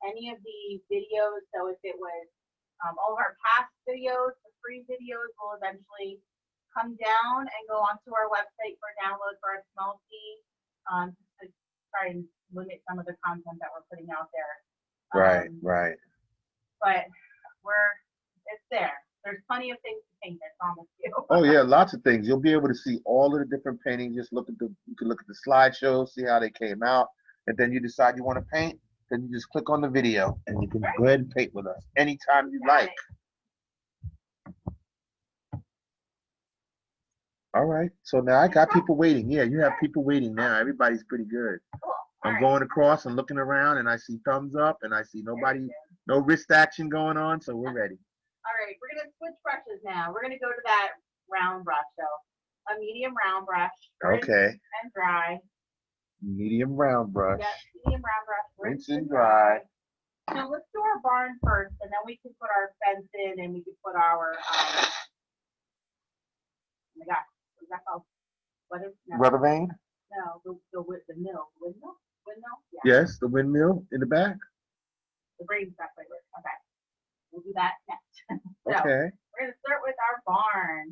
Speaker 2: Any of the videos, so if it was all of our past videos, the free videos will eventually come down and go onto our website for download for our small fee, to try and limit some of the content that we're putting out there.
Speaker 1: Right.
Speaker 2: But it's there. There's plenty of things to paint, I promise you.
Speaker 1: Oh yeah, lots of things. You'll be able to see all of the different paintings. You can look at the slideshows, see how they came out, and then you decide you want to paint. Then you just click on the video, and you can go ahead and paint with us anytime you like. All right. So now I got people waiting. Yeah, you have people waiting now. Everybody's pretty good.
Speaker 2: Cool.
Speaker 1: I'm going across and looking around, and I see thumbs up, and I see nobody, no wrist action going on. So we're ready.
Speaker 2: All right, we're gonna switch brushes now. We're gonna go to that round brush, so a medium round brush.
Speaker 1: Okay.
Speaker 2: And dry.
Speaker 1: Medium round brush.
Speaker 2: Yeah, medium round brush.
Speaker 1: Rinse and dry.
Speaker 2: Now let's do our barn first, and then we can put our fence in, and we can put our oh my gosh, what's that called?
Speaker 1: Rubber vein?
Speaker 2: No, the mill. Windmill? Yeah.
Speaker 1: Yes, the windmill in the back.
Speaker 2: The brain's not quite working. Okay. We'll do that next. So,
Speaker 1: Okay.
Speaker 2: we're going to start with our barn.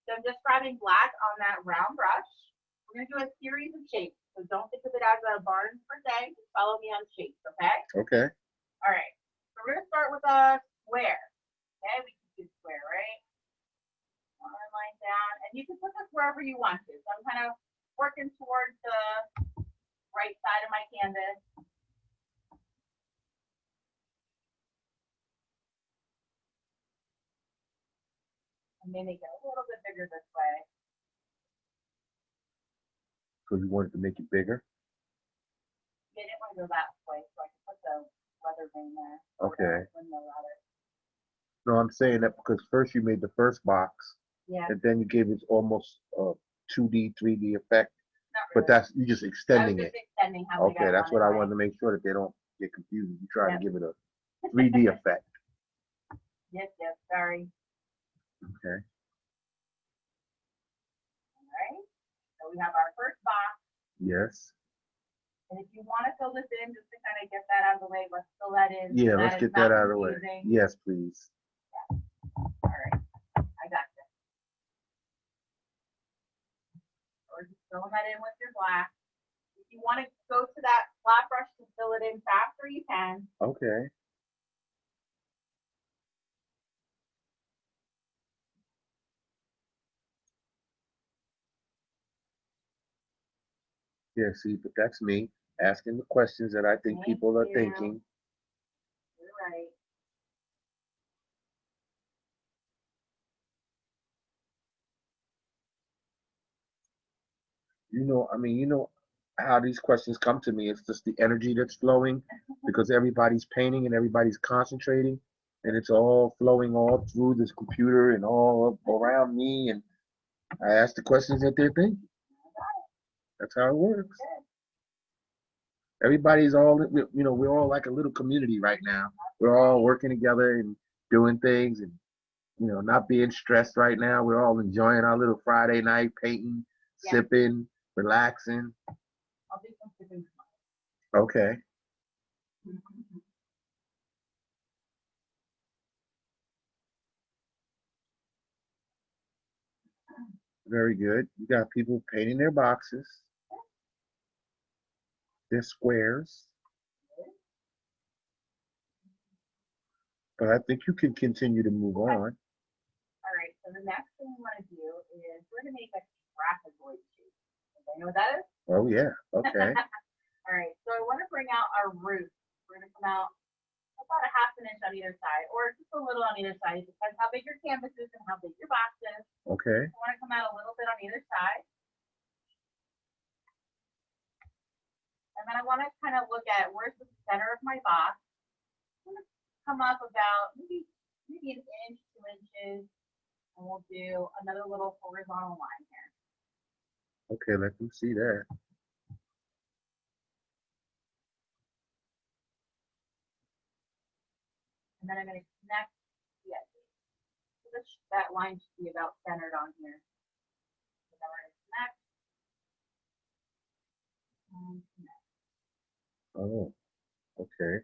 Speaker 2: So I'm just grabbing black on that round brush. We're going to do a series of shapes. So don't think of it as a barn per se. Just follow me on shapes, okay?
Speaker 1: Okay.
Speaker 2: All right. So we're going to start with a square. Okay, we can do square, right? One line down. And you can put this wherever you want to. So I'm kind of working towards the right side of my canvas. And then make it a little bit bigger this way.
Speaker 1: So you wanted to make it bigger?
Speaker 2: Yeah, I didn't want to go that way, so I can put the leather vein there.
Speaker 1: Okay.
Speaker 2: Windmill rather.
Speaker 1: No, I'm saying that because first you made the first box,
Speaker 2: Yeah,
Speaker 1: and then you gave it almost a 2D, 3D effect.
Speaker 2: not
Speaker 1: But
Speaker 2: really.
Speaker 1: you're just
Speaker 2: I was
Speaker 1: extending
Speaker 2: just
Speaker 1: it.
Speaker 2: extending how big
Speaker 1: Okay,
Speaker 2: I
Speaker 1: that's
Speaker 2: wanted
Speaker 1: what I
Speaker 2: mine.
Speaker 1: wanted to make sure that they don't get confused. You try to
Speaker 2: Yep.
Speaker 1: give it a 3D effect.
Speaker 2: Yes, sorry.
Speaker 1: Okay.
Speaker 2: All right. So we have our first box.
Speaker 1: Yes.
Speaker 2: And if you want to fill this in, just to kind of get that out of the way, let's fill that in.
Speaker 1: Yeah,
Speaker 2: so
Speaker 1: let's
Speaker 2: it's
Speaker 1: get
Speaker 2: not
Speaker 1: that out of the way.
Speaker 2: confusing.
Speaker 1: Yes, please.
Speaker 2: All right. I got this. Or just fill that in with your black. If you want to go to that flat brush to fill it in faster, you can.
Speaker 1: Okay. Yeah, see, but that's me asking the questions that I think
Speaker 2: Thank
Speaker 1: people are
Speaker 2: you.
Speaker 1: thinking.
Speaker 2: You're right.
Speaker 1: You know how these questions come to me. It's just the energy that's flowing because everybody's painting and everybody's concentrating and it's all flowing all through this computer and all up around me. And I ask the questions that they're thinking. That's how it works. Everybody's all, we're all like a little community right now. We're all working together and doing things and, not being stressed right now. We're all enjoying our little Friday night painting,
Speaker 2: Yeah.
Speaker 1: sipping, relaxing.
Speaker 2: I'll do some sipping.
Speaker 1: Okay. Very good. You got people painting their boxes. They're squares. But I think you can continue to move on.
Speaker 2: All right, so the next thing we want to do is we're going to make a trapezoid shape. Okay, you know what that is?
Speaker 1: Oh, yeah. Okay.
Speaker 2: All right, so I want to bring out our roots. We're going to come out about a half an inch on either side, or just a little on either side. It depends how big your canvas is and how big your box is.
Speaker 1: Okay.
Speaker 2: I want to come out a little bit on either side. And then I want to kind of look at where's the center of my box. I'm going to come up about maybe an inch, 2 inches, and we'll do another little horizontal line here.
Speaker 1: Okay, let them see that.
Speaker 2: And then I'm going to connect the edges. So that line should be about centered on here. So now we're going to connect. And connect.
Speaker 1: Oh, okay.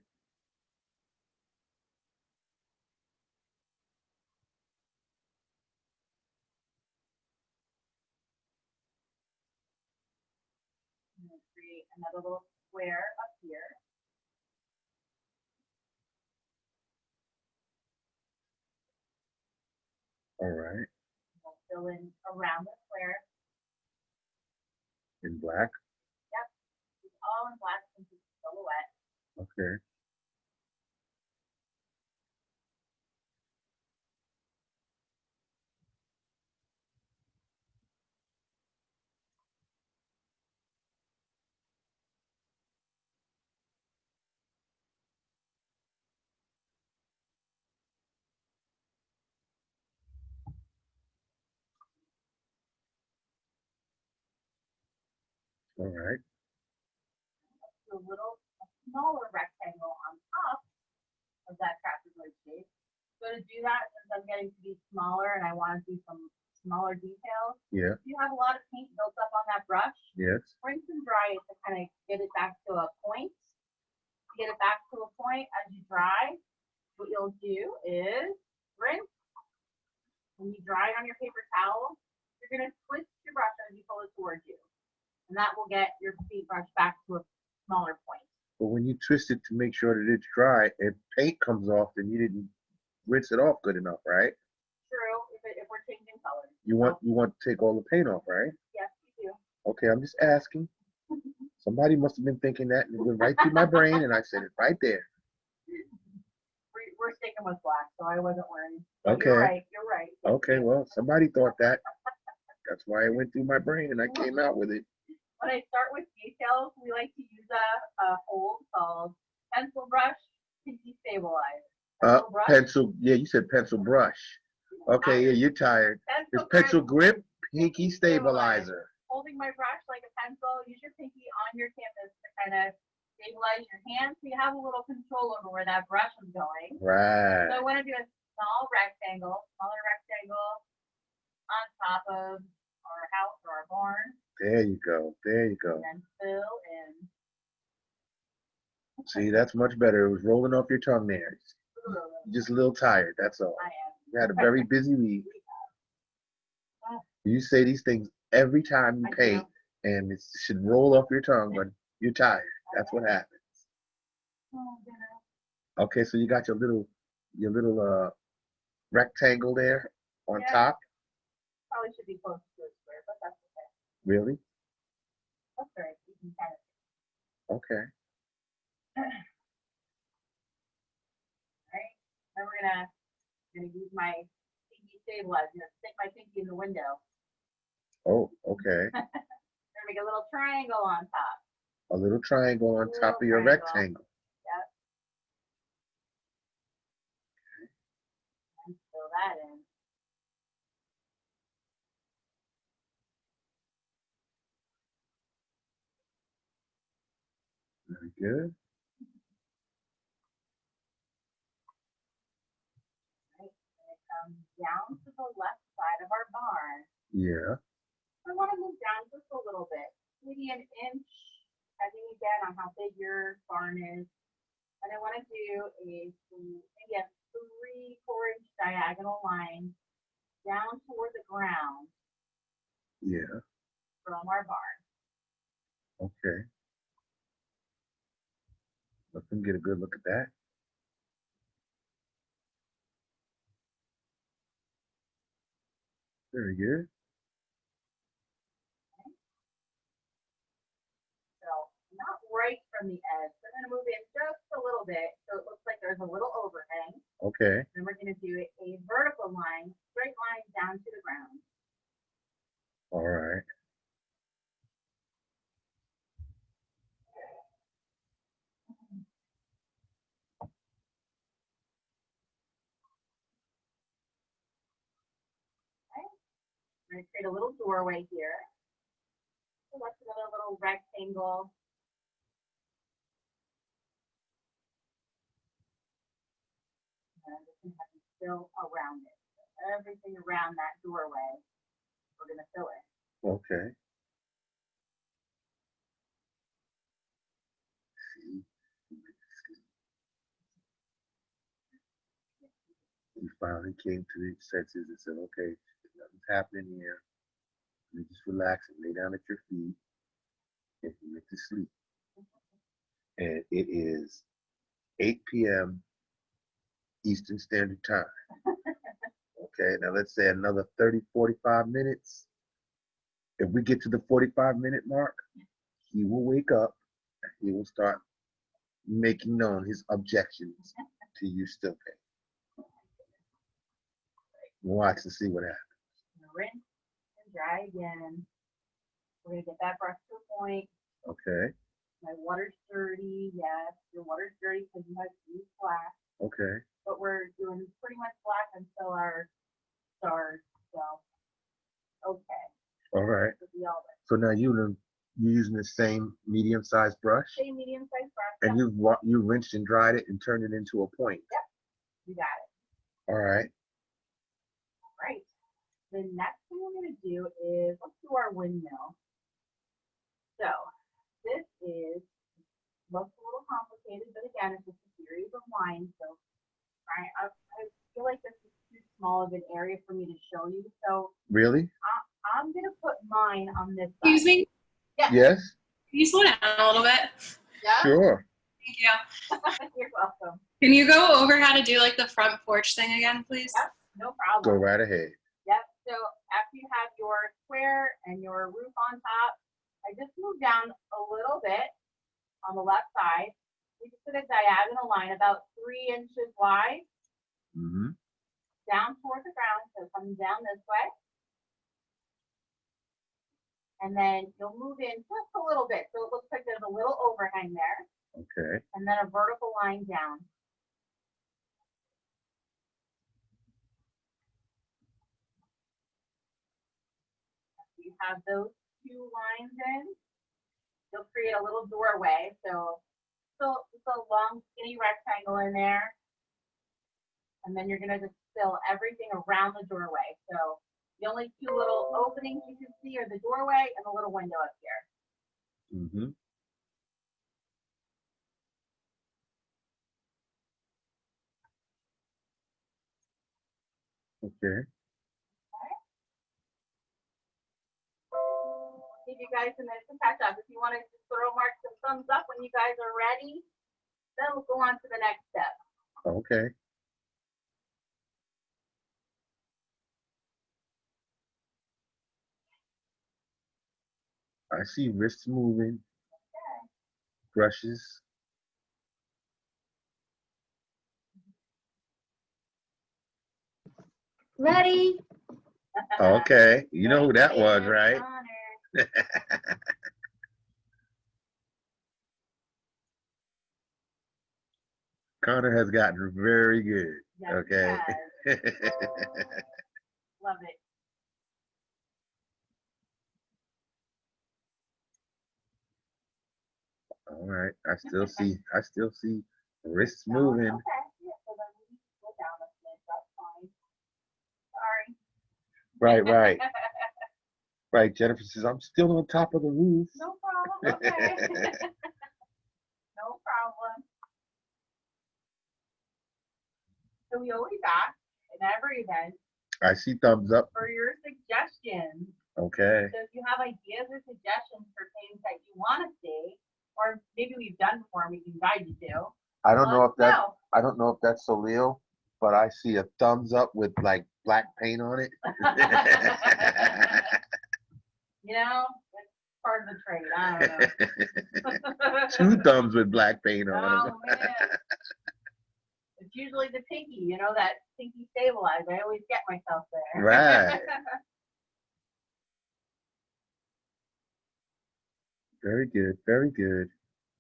Speaker 2: I'm going to create another little square up here.
Speaker 1: All right.
Speaker 2: We'll fill in around the square.
Speaker 1: In black.
Speaker 2: Yep. It's all in black since it's a silhouette.
Speaker 1: Okay. All right.
Speaker 2: A smaller rectangle on top of that trapezoid shape. So to do that, since I'm getting to be smaller and I want to do some smaller details,
Speaker 1: Yeah.
Speaker 2: if you have a lot of paint built up on that brush,
Speaker 1: Yes.
Speaker 2: rinse and dry it to kind of get it back to a point. To get it back to a point as you dry, what you'll do is rinse. When you dry it on your paper towel, you're going to twist your brush as you pull it towards you. And that will get your paintbrush back to a smaller point.
Speaker 1: But when you twist it to make sure that it's dry, if paint comes off, then you didn't rinse it off good enough, right?
Speaker 2: True, if we're changing colors.
Speaker 1: You want to take all the paint off, right?
Speaker 2: Yes, you do.
Speaker 1: Okay, I'm just asking. Somebody must have been thinking that and it went right through my brain and I said it right there.
Speaker 2: We're sticking with black, so I wasn't worried.
Speaker 1: Okay.
Speaker 2: You're right. You're right.
Speaker 1: Okay, well, somebody thought that. That's why it went through my brain and I came out with it.
Speaker 2: When I start with details, we like to use a hold called pencil brush to destabilize. Pencil brush.
Speaker 1: Pencil. Yeah, you said pencil brush. Okay, yeah, you're tired. It's pencil grip, pinky stabilizer.
Speaker 2: Holding my brush like a pencil. Use your pinky on your canvas to kind of stabilize your hand, so you have a little control over where that brush is going.
Speaker 1: Right.
Speaker 2: So I want to do a smaller rectangle on top of our house or our barn.
Speaker 1: There you go. There you go.
Speaker 2: And then fill in.
Speaker 1: See, that's much better. It was rolling off your tongue there. You're just a little tired, that's all.
Speaker 2: I am.
Speaker 1: You had a very busy week. You say these things every time you paint, and it should roll off your tongue, but you're tired. That's what happens. Okay, so you got your little rectangle there on top.
Speaker 2: Probably should be close to a square, but that's okay.
Speaker 1: Really?
Speaker 2: That's all right. You can kind of.
Speaker 1: Okay.
Speaker 2: Alright, then we're gonna use my pinky stabilizer. I'm gonna stick my pinky in the window.
Speaker 1: Oh, okay.
Speaker 2: Gonna make a little triangle on top.
Speaker 1: A little triangle on top of your rectangle.
Speaker 2: Yep. And fill that in.
Speaker 1: Very good.
Speaker 2: Down to the left side of our barn.
Speaker 1: Yeah.
Speaker 2: I want to move down just a little bit, maybe an inch, depending again on how big your barn is. And I want to do maybe a 3/4 inch diagonal line down toward the ground.
Speaker 1: Yeah.
Speaker 2: From our barn.
Speaker 1: Okay. Let them get a good look at that. Very good.
Speaker 2: Okay. So not right from the edge. We're going to move in just a little bit so it looks like there's a little overhang.
Speaker 1: Okay.
Speaker 2: Then we're going to do a vertical line, straight line down to the ground.
Speaker 1: All right.
Speaker 2: We're going to create a little doorway here. So that's another little rectangle. And I'm just going to have to fill around it. So everything around that doorway, we're going to fill in.
Speaker 1: Okay. We finally came to the senses and said, okay, nothing's happening here. You just relax and lay down at your feet and you get to sleep. And it is 8 p.m. Eastern Standard Time. Okay, now let's say another 30, 45 minutes. If we get to the 45-minute mark, he will wake up and he will start making known his objections to you still paying. Watch to see what happens.
Speaker 2: Rinse and dry again. We're going to get that brush to a point.
Speaker 1: Okay.
Speaker 2: My water's dirty. Yes, your water's dirty because you have to use black.
Speaker 1: Okay.
Speaker 2: But we're doing pretty much black until our stars. So, okay.
Speaker 1: All right. So now you're using the same medium-sized brush?
Speaker 2: Same medium-sized brush.
Speaker 1: And you rinsed and dried it and turned it into a point?
Speaker 2: Yep. You got it.
Speaker 1: All right.
Speaker 2: Right. The next thing we're going to do is let's do our windmill. So this looks a little complicated, but again, it's just a series of lines. So I feel like this is too small of an area for me to show you. So
Speaker 1: really,
Speaker 2: I'm going to put mine on this side.
Speaker 4: Excuse me?
Speaker 2: Yeah.
Speaker 1: Yes.
Speaker 4: Can you slow down a little bit?
Speaker 2: Yeah.
Speaker 1: Sure.
Speaker 4: Thank you.
Speaker 2: You're welcome.
Speaker 4: Can you go over how to do like the front porch thing again, please?
Speaker 2: Yep. No problem.
Speaker 1: Go right ahead.
Speaker 2: Yep. So after you have your square and your roof on top, I just moved down a little bit on the left side. We just did a diagonal line about 3 inches wide.
Speaker 1: Mm-hmm.
Speaker 2: Down toward the ground, so coming down this way. And then you'll move in just a little bit. So it looks like there's a little overhang there.
Speaker 1: Okay.
Speaker 2: And then a vertical line down. have those two lines in, you'll create a little doorway. So it's a long skinny rectangle in there. And then you're gonna just fill everything around the doorway. So the only two little openings you can see are the doorway and the little window up here.
Speaker 1: Mm-hmm. Okay.
Speaker 2: Give you guys a minute to catch up. If you want to just throw mark some thumbs up when you guys are ready, then we'll go on to the next step.
Speaker 1: Okay. I see wrists moving,
Speaker 2: Okay.
Speaker 1: brushes.
Speaker 3: Ready?
Speaker 1: Okay. You know who that
Speaker 2: Thank
Speaker 1: was,
Speaker 2: you,
Speaker 1: right?
Speaker 2: Connor.
Speaker 1: Connor has gotten very good.
Speaker 2: Yes,
Speaker 1: Okay.
Speaker 2: yes. Love it.
Speaker 1: All right. I still see wrists
Speaker 2: Oh,
Speaker 1: moving.
Speaker 2: okay. Yeah, so then we need to go down a bit. That's fine. Sorry.
Speaker 1: Right, right. Right. Jennifer says, I'm still on top of the roof.
Speaker 2: No problem. Okay. No problem. So we always ask in every event
Speaker 1: I see thumbs up.
Speaker 2: for your suggestions.
Speaker 1: Okay.
Speaker 2: So if you have ideas or suggestions for things that you want to see, or maybe we've done before and we can guide you to,
Speaker 1: I don't know if
Speaker 2: let us
Speaker 1: that I don't know if that's so real, but I see a thumbs up with like black paint on it.
Speaker 2: You know, it's part of the trade. I don't know.
Speaker 1: Two thumbs with black paint on
Speaker 2: Oh
Speaker 1: them.
Speaker 2: man. It's usually the pinky, you know, that pinky stabilizer. I always get myself there.
Speaker 1: Right. Very good. Very good.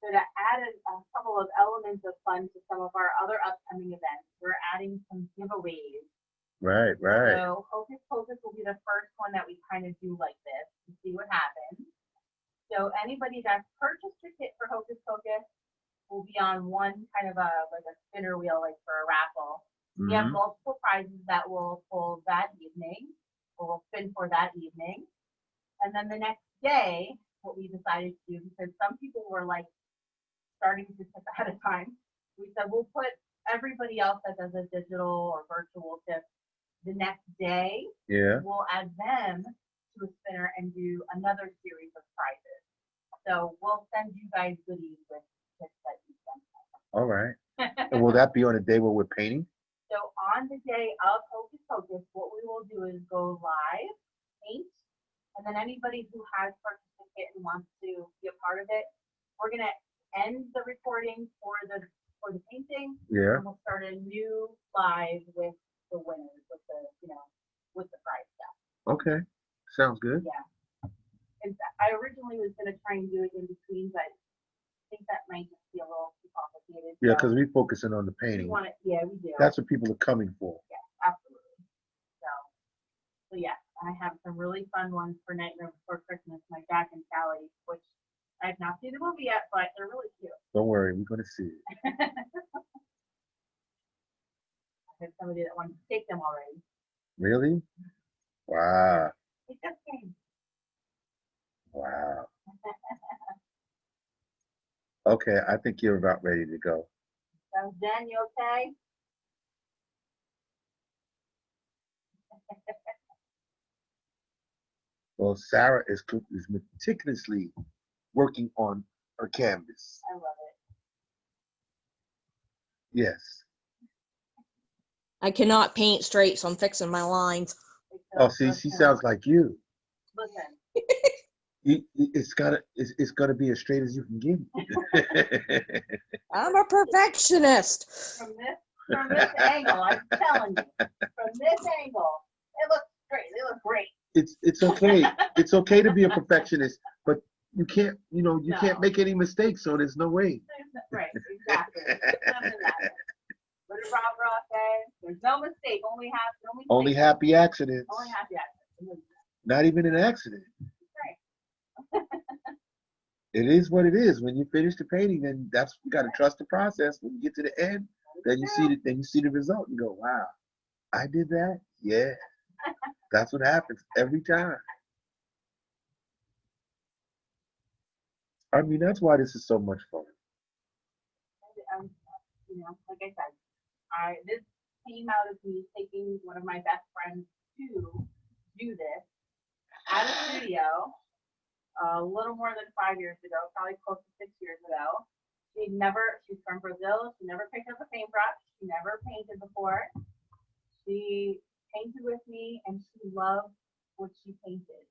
Speaker 2: So to add a couple of elements of fun to some of our other upcoming events, we're adding some giveaways.
Speaker 1: Right, right.
Speaker 2: So Hocus Pocus will be the first one that we kind of do like this to see what happens. So anybody that's purchased a kit for Hocus Pocus will be on one kind of like a spinner wheel, like for a raffle. We have
Speaker 1: Mhm.
Speaker 2: multiple prizes that will pull that evening, or we'll spin for that evening. And then the next day, what we decided to do, because some people were like starting to tip ahead of time, we said we'll put everybody else that does a digital or virtual tip the next day.
Speaker 1: Yeah.
Speaker 2: We'll add them to a spinner and do another series of prizes. So we'll send you guys goodies with tips that you
Speaker 1: All right.
Speaker 2: send.
Speaker 1: And will that be on a day where we're painting?
Speaker 2: So on the day of Hocus Pocus, what we will do is go live, paint, and then anybody who has purchased a kit and wants to be a part of it, we're gonna end the recording for the painting,
Speaker 1: Yeah.
Speaker 2: and we'll start a new live with the winners, with the with the prize stuff.
Speaker 1: Okay. Sounds good.
Speaker 2: Yeah. And I originally was gonna try and do it in between, but I think that might just be a little too complicated.
Speaker 1: Yeah,
Speaker 2: so
Speaker 1: because we're focusing on the
Speaker 2: we
Speaker 1: painting.
Speaker 2: want it. Yeah, we do.
Speaker 1: That's what people are coming for.
Speaker 2: Yeah, absolutely. So yeah, I have some really fun ones for Nightmare Before Christmas, my Jack and Sally, which I have not seen the movie yet, but they're really cute.
Speaker 1: Don't worry, we're gonna see it.
Speaker 2: I have somebody that wants to take them already.
Speaker 1: Really? Wow.
Speaker 2: It just came.
Speaker 1: Wow. Okay, I think you're about ready to go.
Speaker 2: So Jen, you okay?
Speaker 1: Well, Sarah is meticulously working on her canvas.
Speaker 2: I love it.
Speaker 1: Yes.
Speaker 5: I cannot paint straight, so I'm fixing my lines.
Speaker 1: Oh, see, she sounds like you.
Speaker 2: Listen,
Speaker 1: It's gotta be as straight as you can get.
Speaker 5: I'm a perfectionist.
Speaker 2: from this angle, I'm telling you, from this angle, it looks great. They look great.
Speaker 1: It's okay. It's okay to be a perfectionist, but you can't
Speaker 2: No.
Speaker 1: make any mistakes, so there's no way.
Speaker 2: Right, exactly. Nothing matters. What did Rob Ross say? There's no mistake, only
Speaker 1: Only happy accidents.
Speaker 2: Only happy accidents.
Speaker 1: Not even an accident. It is what it is. When you finish the painting, then that's you got to trust the process. When you get to the end, then you see the result. You go, wow, I did that. Yeah, that's what happens every time. I mean, that's why this is so much fun.
Speaker 2: You know, like I said, this came out of me taking one of my best friends to do this at a studio a little more than 5 years ago, probably close to 6 years ago. She's from Brazil. She never picked up a paintbrush. She never painted before. She painted with me and she loved what she painted.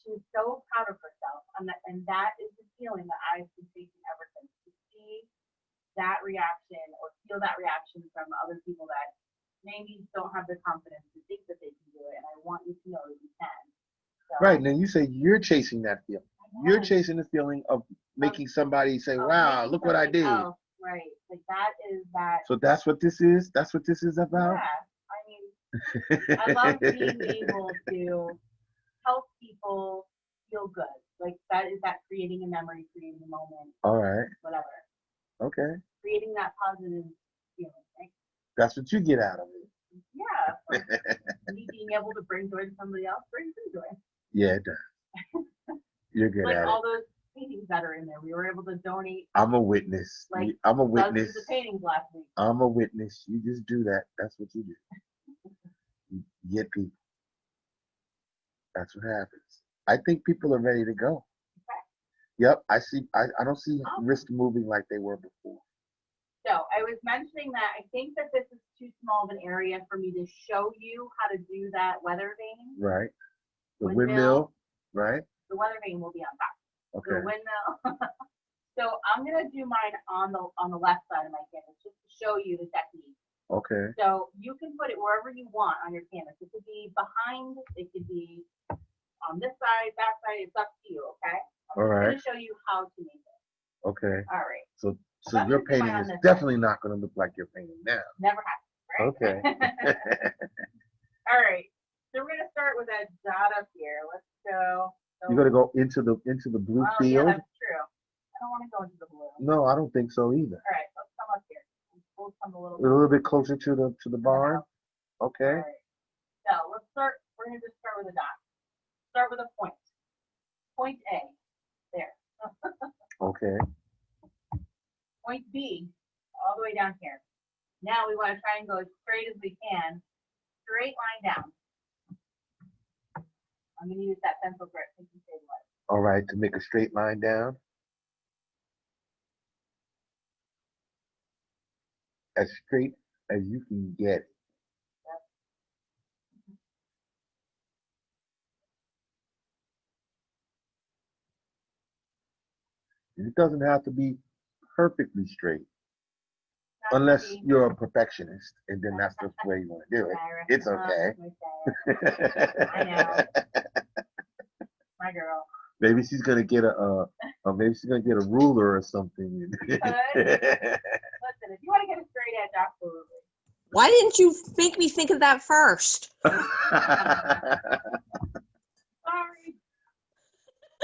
Speaker 2: She was so proud of herself. And that is the feeling that I've been facing ever since. To see that reaction or feel that reaction from other people that maybe don't have the confidence to think that they can do it. And I want you to know that you can. So,
Speaker 1: Right, and then you say you're chasing that feeling. You're chasing the feeling of making somebody say, "Wow, look what I did."
Speaker 2: Else, right, like that is that.
Speaker 1: So that's what this is. That's what this is about.
Speaker 2: Yeah, I mean, I love being able to help people feel good. Like that is that creating a memory, creating a moment.
Speaker 1: All right.
Speaker 2: Whatever.
Speaker 1: Okay.
Speaker 2: Creating that positive feeling. Right?
Speaker 1: That's what you get out of it.
Speaker 2: Yeah. Like me being able to bring joy to somebody else brings me joy.
Speaker 1: Yeah, it does. You're good
Speaker 2: Like
Speaker 1: at
Speaker 2: all
Speaker 1: it.
Speaker 2: those paintings that are in there, we were able to donate.
Speaker 1: I'm a witness.
Speaker 2: Like
Speaker 1: I'm a
Speaker 2: dozens
Speaker 1: witness.
Speaker 2: of paintings last week.
Speaker 1: I'm a witness. You just do that. That's what you do. You get people. That's what happens. I think people are ready to go. Yep, I see. I don't see wrist moving like they were before.
Speaker 2: So I was mentioning that I think that this is too small of an area for me to show you how to do that weather vane.
Speaker 1: Right. The windmill. Right.
Speaker 2: The weather vane will be on top.
Speaker 1: Okay.
Speaker 2: The windmill. So I'm gonna do mine on the left side of my canvas just to show you the technique.
Speaker 1: Okay.
Speaker 2: So you can put it wherever you want on your canvas. It could be behind. It could be on this side, that side. It's up to you. Okay. I'm just gonna show you how to make it.
Speaker 1: Okay.
Speaker 2: All right.
Speaker 1: So your painting is definitely not going to look like your painting now.
Speaker 2: Never happened, right?
Speaker 1: Okay.
Speaker 2: All right. So we're gonna start with a dot up here. Let's go. So,
Speaker 1: You're going to go into the blue field.
Speaker 2: Yeah, that's true. I don't want to go into the blue.
Speaker 1: No, I don't think so either.
Speaker 2: All right. Let's come up here. We'll come a
Speaker 1: little bit closer to the barn. Okay.
Speaker 2: All right. So let's start. We're gonna just start with a dot. Start with a point. Point A. There.
Speaker 1: Okay.
Speaker 2: Point B, all the way down here. Now we want to try and go as straight as we can. Straight line down. I'm going to use that pencil grip.
Speaker 1: All right, to make a straight line down. As straight as you can get it. And it doesn't have to be perfectly straight. Unless you're a perfectionist, and then that's the way you want to do it. It's okay.
Speaker 2: I know. My girl.
Speaker 1: Maybe she's gonna get a ruler or something.
Speaker 2: Listen, if you want to get a straight edge, absolutely.
Speaker 5: Why didn't you make me think of that first?
Speaker 2: Sorry.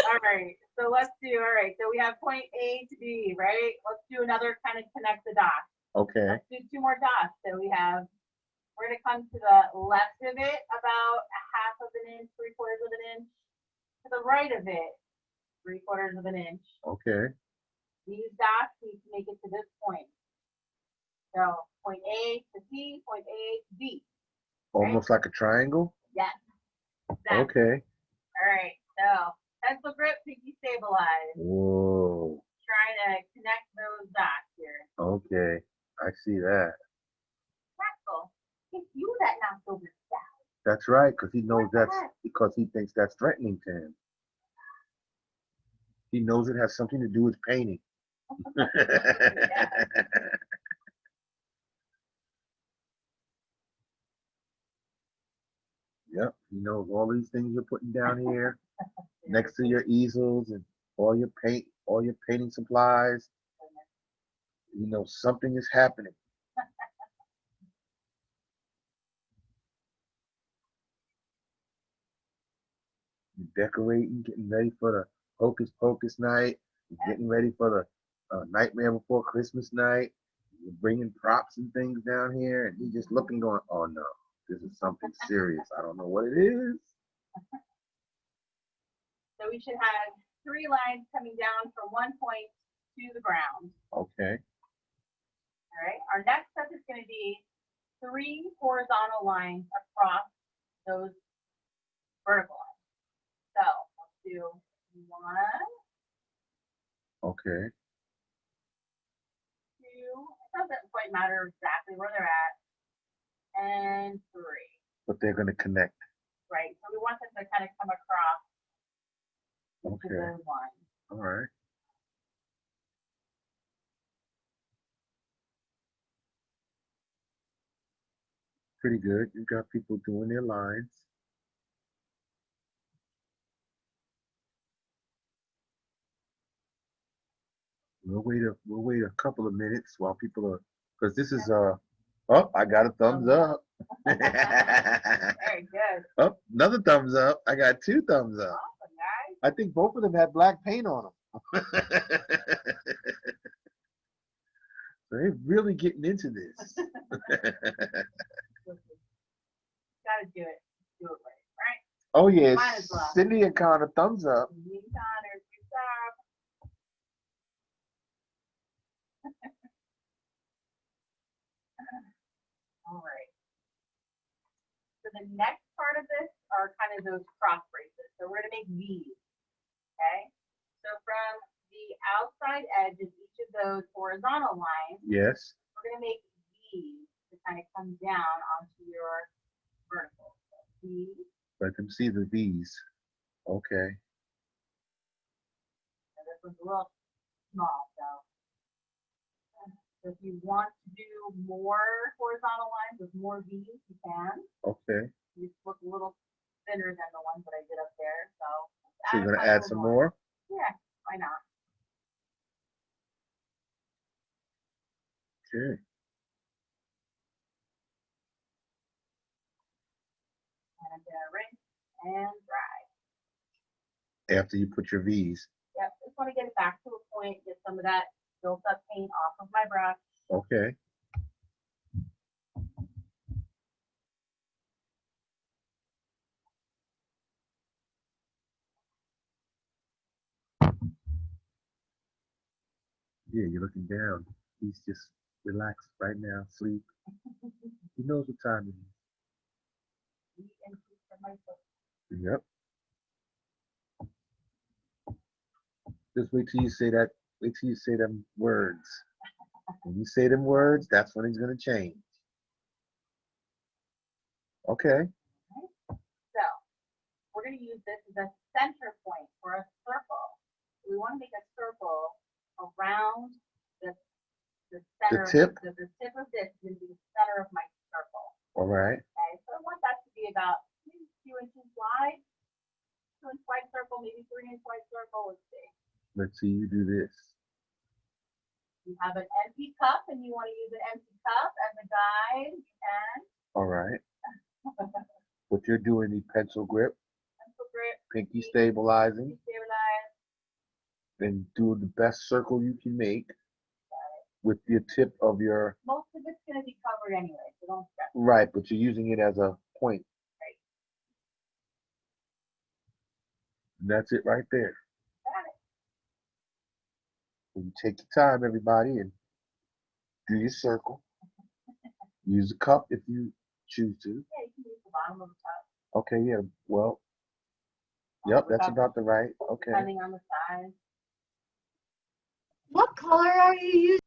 Speaker 2: All right. So let's do. All right. So we have point A to B, right? Let's do another kind of connect the dots.
Speaker 1: Okay.
Speaker 2: Let's do 2 more dots. So we're going to come to the left of it about a 1/2 of an inch, 3/4 of an inch. To the right of it, 3/4 of an inch.
Speaker 1: Okay.
Speaker 2: These dots need to make it to this point. So point A to C, point A to B.
Speaker 1: Almost like a triangle?
Speaker 2: Yes. Exactly.
Speaker 1: Okay.
Speaker 2: All right. So pencil grip, pinky stabilize.
Speaker 1: Whoa.
Speaker 2: Trying to connect those dots here.
Speaker 1: Okay. I see that.
Speaker 2: Axel, it's you that knocked over the salad.
Speaker 1: That's right, because he thinks that's threatening to him. He knows it has something to do with painting. Yep, he knows all these things you're putting down here next to your easels and all your painting supplies. You know something is happening. You're decorating, getting ready for the hocus pocus night. We're getting ready for the Nightmare Before Christmas night. We're bringing props and things down here, and he's just looking, going, "Oh no, this is something serious. I don't know what it is."
Speaker 2: So we should have 3 lines coming down from one point to the ground.
Speaker 1: Okay.
Speaker 2: All right. Our next step is going to be 3 horizontal lines across those vertical lines. So let's do 1,
Speaker 1: Okay.
Speaker 2: 2. It doesn't quite matter exactly where they're at. And 3.
Speaker 1: But they're gonna connect.
Speaker 2: Right. So we want them to kind of come across into
Speaker 1: Okay.
Speaker 2: the line.
Speaker 1: All right. Pretty good. You got people doing their lines. We'll wait a couple of minutes while people are, because this is oh, I got a thumbs up.
Speaker 2: Very good.
Speaker 1: Oh, another thumbs up. I got 2 thumbs up.
Speaker 2: Awesome, guys.
Speaker 1: I think both of them had black paint on them. So they're really getting into this.
Speaker 2: Gotta do it. Do it right.
Speaker 1: Oh yes,
Speaker 2: Might as well.
Speaker 1: Cindy and Connor, thumbs up.
Speaker 2: Right? Meeting honors. Good job. All right. So the next part of this are kind of those cross braces. So we're gonna make these. Okay. So from the outside edge of each of those horizontal lines,
Speaker 1: Yes.
Speaker 2: we're gonna make these to kind of come down onto your vertical. So these.
Speaker 1: Let them see the V's. Okay.
Speaker 2: And this one's a little small, so if you want to do more horizontal lines with more V's, you can.
Speaker 1: Okay.
Speaker 2: These look a little thinner than the ones that I did up there, so.
Speaker 1: So you're gonna add some more?
Speaker 2: Yeah, why not?
Speaker 1: Okay.
Speaker 2: And I'm gonna rinse and dry.
Speaker 1: After you put your V's.
Speaker 2: Yep, just want to get it back to a point, get some of that built up paint off of my brush.
Speaker 1: Okay. Yeah, you're looking down. He's just relaxed right now, sleep. He knows what time it
Speaker 2: Eat and keep for myself.
Speaker 1: is. Yep. Just wait till you say that. Wait till you say them words. When you say them words, that's when he's gonna change. Okay.
Speaker 2: So we're going to use this as a center point for a circle. We want to make a circle around the center.
Speaker 1: tip?
Speaker 2: The tip of this is going to be the center of my circle.
Speaker 1: All right.
Speaker 2: Okay, so I want that to be about 2 inches wide, 2 inch wide circle, maybe 3 inch wide circle. Let's see.
Speaker 1: Let's see you do this.
Speaker 2: You have an empty cup and you want to use an empty cup as a guide, you can.
Speaker 1: All right. But you're doing the pencil grip,
Speaker 2: Pencil grip,
Speaker 1: pinky stabilizing,
Speaker 2: stabilize.
Speaker 1: and do the best circle you can make with the tip of your.
Speaker 2: Most of it's going to be covered anyway, so don't stress.
Speaker 1: Right, but you're using it as a point.
Speaker 2: Right.
Speaker 1: And that's it right there.
Speaker 2: Got it.
Speaker 1: So you take your time, everybody, and do your circle. Use a cup if you choose to.
Speaker 2: Yeah, you can use the bottom of the cup.
Speaker 1: Okay, yeah, well, yep, that's about the right. Okay.
Speaker 2: Depending on the size.
Speaker 3: What color are you using?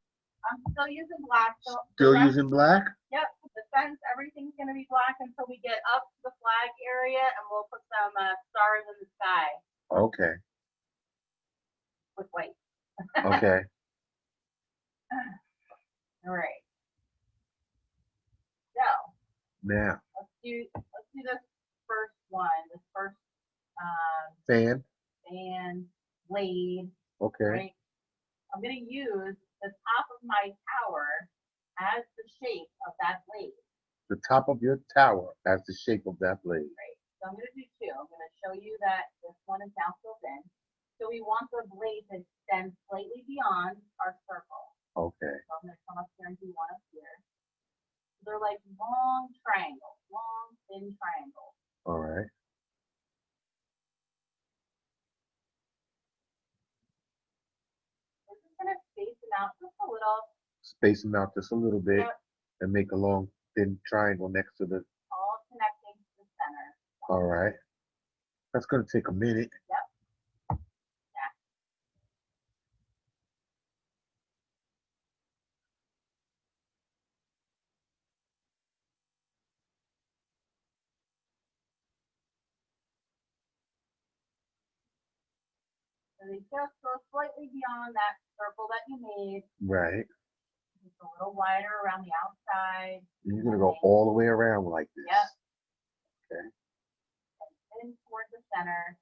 Speaker 2: I'm still using black. So
Speaker 1: Still
Speaker 2: the rest-
Speaker 1: using black?
Speaker 2: Yep, the fence, everything's gonna be black until we get up to the flag area, and we'll put some stars in the sky
Speaker 1: Okay.
Speaker 2: with white.
Speaker 1: Okay.
Speaker 2: All right. So
Speaker 1: Now,
Speaker 2: let's do this first one. This first
Speaker 1: fan.
Speaker 2: fan blade.
Speaker 1: Okay.
Speaker 2: Right. I'm gonna use the top of my tower as the shape of that blade.
Speaker 1: The top of your tower has the shape of that blade.
Speaker 2: Right. So I'm gonna do 2. I'm gonna show you that this one is now filled in. So we want the blade to extend slightly beyond our circle.
Speaker 1: Okay.
Speaker 2: So I'm gonna come up here and do one up here. They're like long triangles, long thin triangles.
Speaker 1: All right.
Speaker 2: We're just gonna space them out just a little,
Speaker 1: Space them out just a little bit
Speaker 2: Yep.
Speaker 1: and make a long thin triangle next to the.
Speaker 2: all connecting to the center.
Speaker 1: All right. That's gonna take a minute.
Speaker 2: So they just go slightly beyond that circle that you made,
Speaker 1: Right.
Speaker 2: just a little wider around the outside.
Speaker 1: And you're gonna go all the way around like this.
Speaker 2: Yep.
Speaker 1: Okay.
Speaker 2: In towards the center.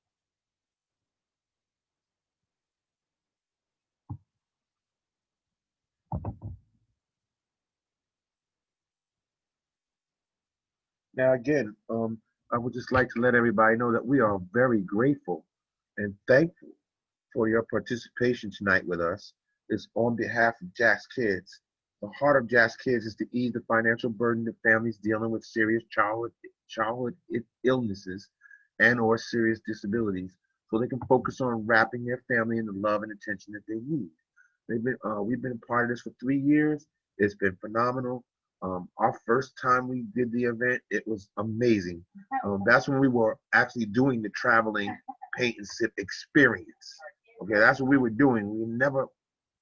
Speaker 1: Now again, I would just like to let everybody know that we are very grateful and thankful for your participation tonight with us. It's on behalf of Jack's Kids. The heart of Jack's Kids is to ease the financial burden of families dealing with serious childhood illnesses and or serious disabilities, so they can focus on wrapping their family in the love and attention that they need. We've been a part of this for 3 years. It's been phenomenal. Our first time we did the event, it was amazing. That's when we were actually doing the traveling paint and sip experience. Okay, that's what we were doing. We never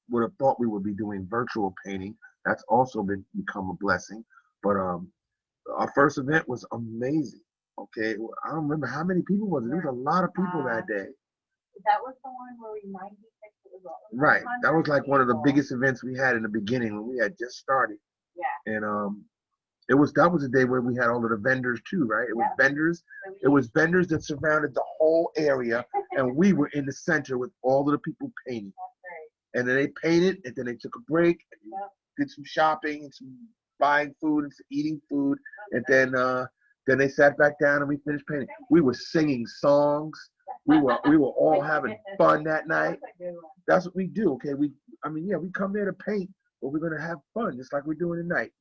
Speaker 1: would have thought we would be doing virtual painting. That's also become a blessing. But our first event was amazing. Okay, I don't remember how many people was it. There was a lot of people that day.
Speaker 2: That was the one where we 96 it was
Speaker 1: Right, that was like one of the
Speaker 2: people.
Speaker 1: biggest events we had in the beginning when we had just started.
Speaker 2: Yeah.
Speaker 1: And that was a day where we had all of the vendors too, right? It was vendors. It was vendors that surrounded the whole area, and we were in the center with all of the people painting.
Speaker 2: Right.
Speaker 1: And then they painted, and then they took a break, and did some shopping and some buying food and some eating food, and then they sat back down and we finished painting. We were singing songs. We were all having fun that night. That's what we do. Okay, we come there to paint, but we're gonna have fun just like we're doing tonight.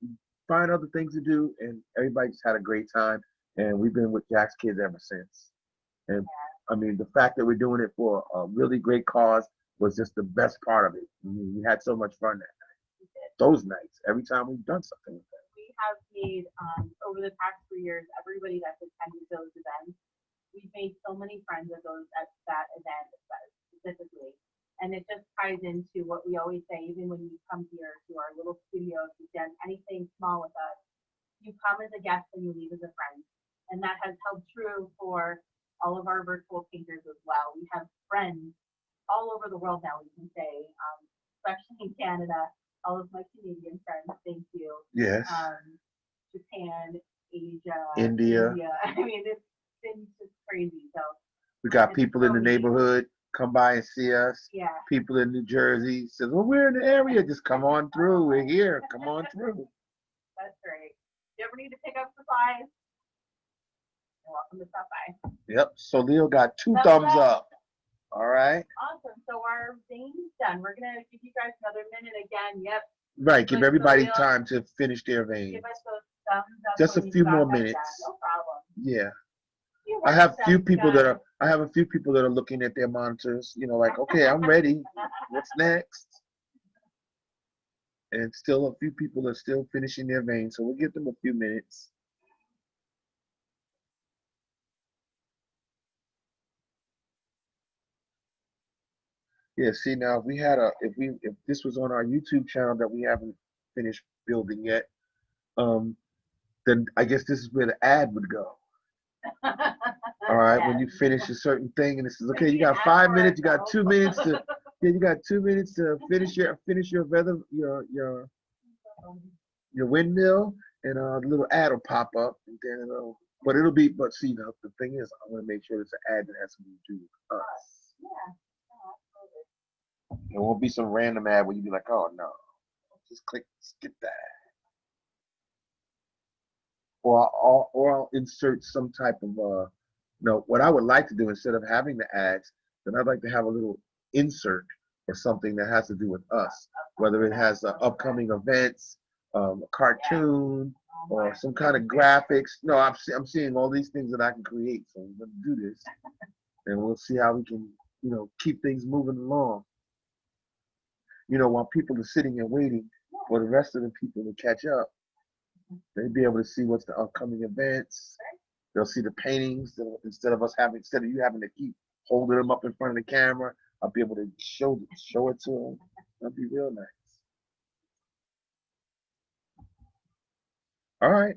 Speaker 1: Find other things to do, and everybody just had a great time. And we've been with Jack's Kids ever since. And I mean, the fact that we're doing it for a really great cause was just the best part of it. I mean, we had so much fun that night. Those nights, every time we've done something with that.
Speaker 2: We have made over the past 3 years, everybody that's attended those events, we've made so many friends at that event specifically. And it just ties into what we always say, even when you come here to our little studio, if you've done anything small with us, you come as a guest and you leave as a friend. And that has held true for all of our virtual painters as well. We have friends all over the world now, we can say, especially in Canada, all of my Canadian friends, thank you.
Speaker 1: Yes.
Speaker 2: Japan, Asia,
Speaker 1: India.
Speaker 2: I mean, it's been just crazy. So
Speaker 1: we got people in the neighborhood come by and see us.
Speaker 2: Yeah.
Speaker 1: People in New Jersey says, well, we're in the area. Just come on through. We're here. Come on through.
Speaker 2: That's great. If you ever need to pick up supplies, you're welcome to stop by.
Speaker 1: Yep. So Leo got 2 thumbs up. All right.
Speaker 2: Awesome. So our vein's done. We're going to give you guys another minute again. Yep.
Speaker 1: Right. Give everybody time to finish their veins.
Speaker 2: Give us those thumbs up.
Speaker 1: Just a few more minutes.
Speaker 2: No problem.
Speaker 1: Yeah. I have a few people that are looking at their monitors, like, okay, I'm ready. What's next? And still a few people are still finishing their veins, so we'll give them a few minutes. Yeah, see now if this was on our YouTube channel that we haven't finished building yet, then I guess this is where the ad would go. All right, when you finish a certain thing and it says, okay, you got 5 minutes, you got 2 minutes to you got 2 minutes to finish your windmill, and a little ad will pop up, and then but see the thing is, I want to make sure it's an ad that has something to do with us.
Speaker 2: Yeah.
Speaker 1: It won't be some random ad where you be like, oh no, just skip that. Or I'll insert some type of what I would like to do instead of having the ads then I'd like to have a little insert or something that has to do with us, whether it has upcoming events, a cartoon, or some kind of graphics. No, I'm seeing all these things that I can create. So I'm gonna do this, and we'll see how we can, keep things moving along. While people are sitting and waiting for the rest of the people to catch up, they'll be able to see what's the upcoming events. They'll see the paintings instead of you having to keep holding them up in front of the camera. I'll be able to show it to them. That'd be real nice. All right.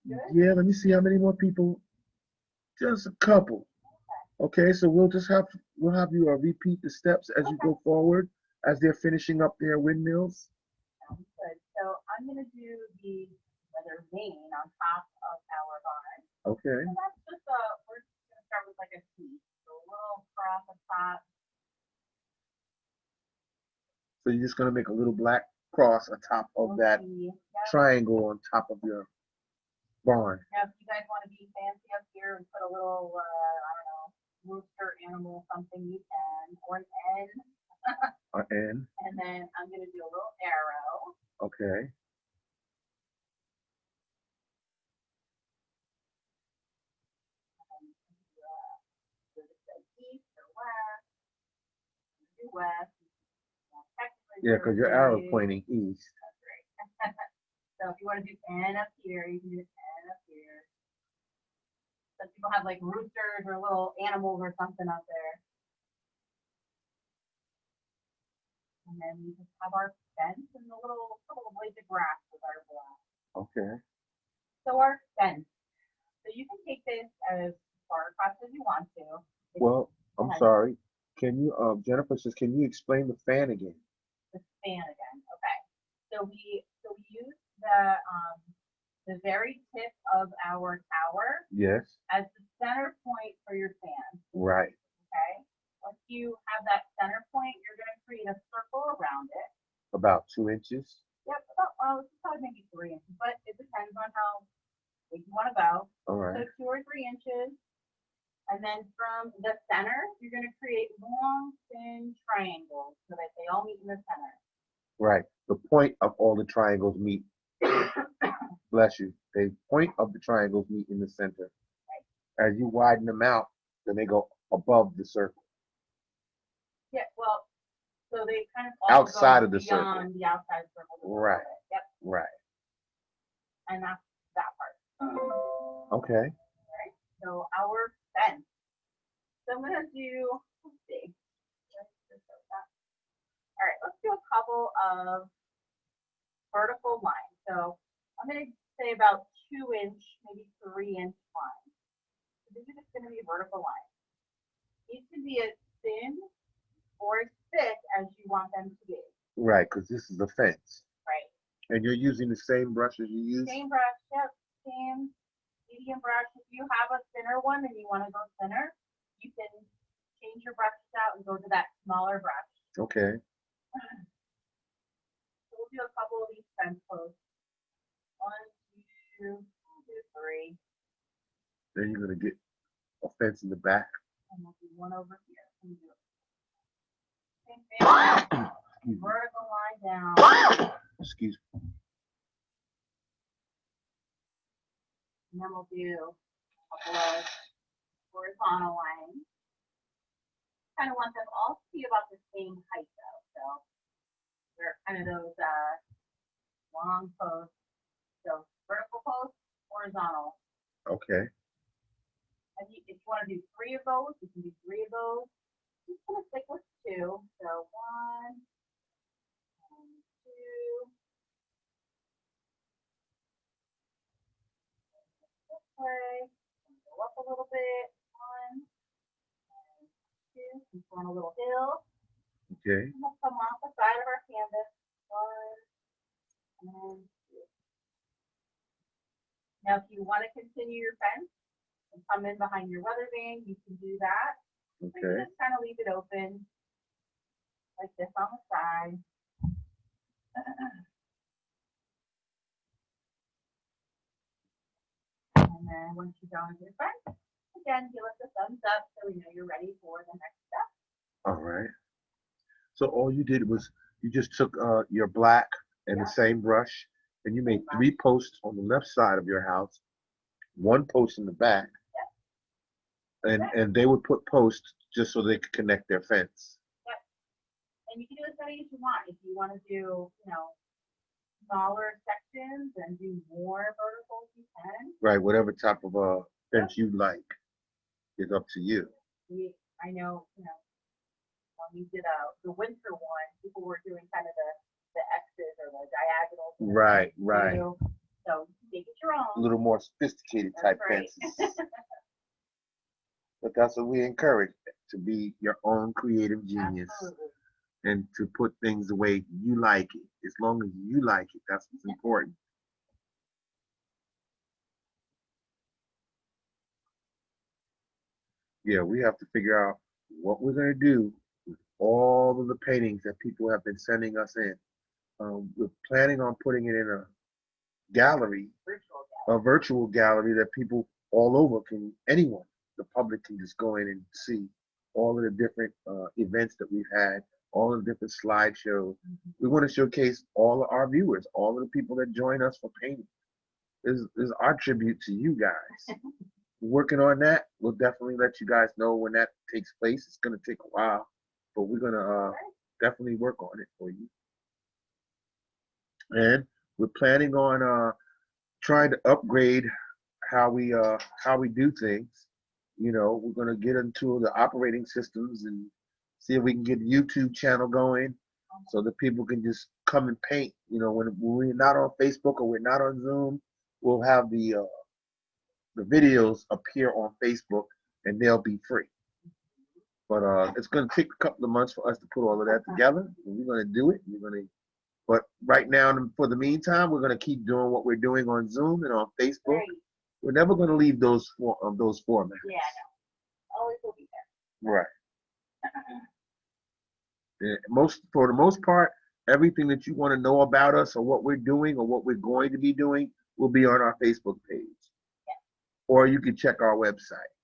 Speaker 1: Yeah, let me see how many more people. Just a couple. Okay, so we'll have you repeat the steps as you go forward, as they're finishing up their windmills.
Speaker 2: Sounds good. So I'm going to do the leather vein on top of our barn.
Speaker 1: Okay.
Speaker 2: So that's just we're just going to start with like a T. So a little cross on top.
Speaker 1: So you're just going to make a little black cross on top of that triangle on top of your barn.
Speaker 2: Now, if you guys want to be fancy up here and put a little, I don't know, rooster animal, something, you can, or an N.
Speaker 1: An N.
Speaker 2: And then I'm going to do a little arrow.
Speaker 1: Okay.
Speaker 2: East or west. Do west.
Speaker 1: Yeah, because your arrow's pointing east.
Speaker 2: That's right. So if you want to do N up here, you can do N up here. Some people have like roosters or little animals or something up there. And then we just have our fence and the little blades of grass with our black.
Speaker 1: Okay.
Speaker 2: So our fence. So you can take this as far across as you want to.
Speaker 1: Well, I'm sorry. Can you, Jennifer says, can you explain the fan again?
Speaker 2: The fan again. Okay. So we use the very tip of our tower
Speaker 1: Yes.
Speaker 2: as the center point for your fan.
Speaker 1: Right.
Speaker 2: Okay. Once you have that center point, you're going to create a circle around it.
Speaker 1: About 2 inches.
Speaker 2: Yep. About, probably maybe 3 inches, but it depends on how big you want to go.
Speaker 1: All right.
Speaker 2: So 2 or 3 inches. And then from the center, you're going to create long, thin triangles so that they all meet in the center.
Speaker 1: Right. The point of all the triangles meet. Bless you. The point of the triangles meet in the center. Right. As you widen them out, then they go above the circle.
Speaker 2: Yeah, well, so they kind of
Speaker 1: outside
Speaker 2: go
Speaker 1: of the circle.
Speaker 2: Beyond the outside circle.
Speaker 1: Right.
Speaker 2: Yep.
Speaker 1: Right.
Speaker 2: And that's that part.
Speaker 1: Okay.
Speaker 2: Right. So our fence. So I'm gonna do. Let's see. All right. Let's do a couple of vertical lines. So I'm gonna say about 2-inch, maybe 3-inch lines. So these are just gonna be vertical lines. These can be as thin or as thick as you want them to be.
Speaker 1: Right, because this is a fence.
Speaker 2: Right.
Speaker 1: And you're using the same brush as you use?
Speaker 2: Same brush, yep. Same medium brush. If you have a thinner one and you want to go thinner, you can change your brushes out and go to that smaller brush.
Speaker 1: Okay.
Speaker 2: So we'll do a couple of these fence posts. 1, 2, 3.
Speaker 1: Then you're going to get a fence in the back.
Speaker 2: And we'll do one over here. And do it. Same thing. Vertical line down.
Speaker 1: Excuse me.
Speaker 2: And then we'll do a couple of horizontal lines. Kind of want them all to be about the same height though. So they're kind of those long posts. So vertical posts, horizontal.
Speaker 1: Okay.
Speaker 2: And if you want to do 3 of those, you can do 3 of those. Just gonna stick with 2. So 1 and 2. This way. Go up a little bit. 1 and 2. Keep going a little hill.
Speaker 1: Okay.
Speaker 2: And we'll come off the side of our canvas. 1 and 2. Now, if you want to continue your fence and come in behind your weather vane, you can do that.
Speaker 1: Okay.
Speaker 2: You just kind of leave it open like this on the side. And then once you're done with your fence, again, give us a thumbs up so we know you're ready for the next step.
Speaker 1: All right. So all you did was you just took your black and the same brush, and you made 3 posts on the left side of your house, 1 post in the back, and they would put posts just so they could connect their fence.
Speaker 2: Yep. And you can do as many as you want. If you want to do, smaller sections and do more verticals, you can.
Speaker 1: Right, whatever type of fence you like is up to you.
Speaker 2: I know, when we did the winter one, people were doing kind of the X's or the diagonals.
Speaker 1: Right, right.
Speaker 2: So make it your own.
Speaker 1: A little more sophisticated type fences. But that's what we encourage, to be your own creative genius.
Speaker 2: Absolutely.
Speaker 1: And to put things the way you like it. As long as you like it, that's what's important. Yeah, we have to figure out what we're going to do with all of the paintings that people have been sending us in. We're planning on putting it in a gallery, a virtual gallery that people all over anyone, the public can just go in and see all of the different events that we've had, all of the different slideshows. We want to showcase all of our viewers, all of the people that join us for painting. This is our tribute to you guys. Working on that. We'll definitely let you guys know when that takes place. It's going to take a while, but we're going to definitely work on it for you. And we're planning on trying to upgrade how we do things. We're going to get into the operating systems and see if we can get a YouTube channel going so that people can just come and paint. When we're not on Facebook or we're not on Zoom, we'll have the videos appear on Facebook and they'll be free. But it's going to take a couple of months for us to put all of that together. And we're going to do it. But right now, for the meantime, we're going to keep doing what we're doing on Zoom and on Facebook. Right. We're never going to leave those formats.
Speaker 2: Yeah, no. Always will be there.
Speaker 1: Right. For the most part, everything that you want to know about us or what we're doing or what we're going to be doing will be on our Facebook page.
Speaker 2: Yeah.
Speaker 1: Or you can check our website.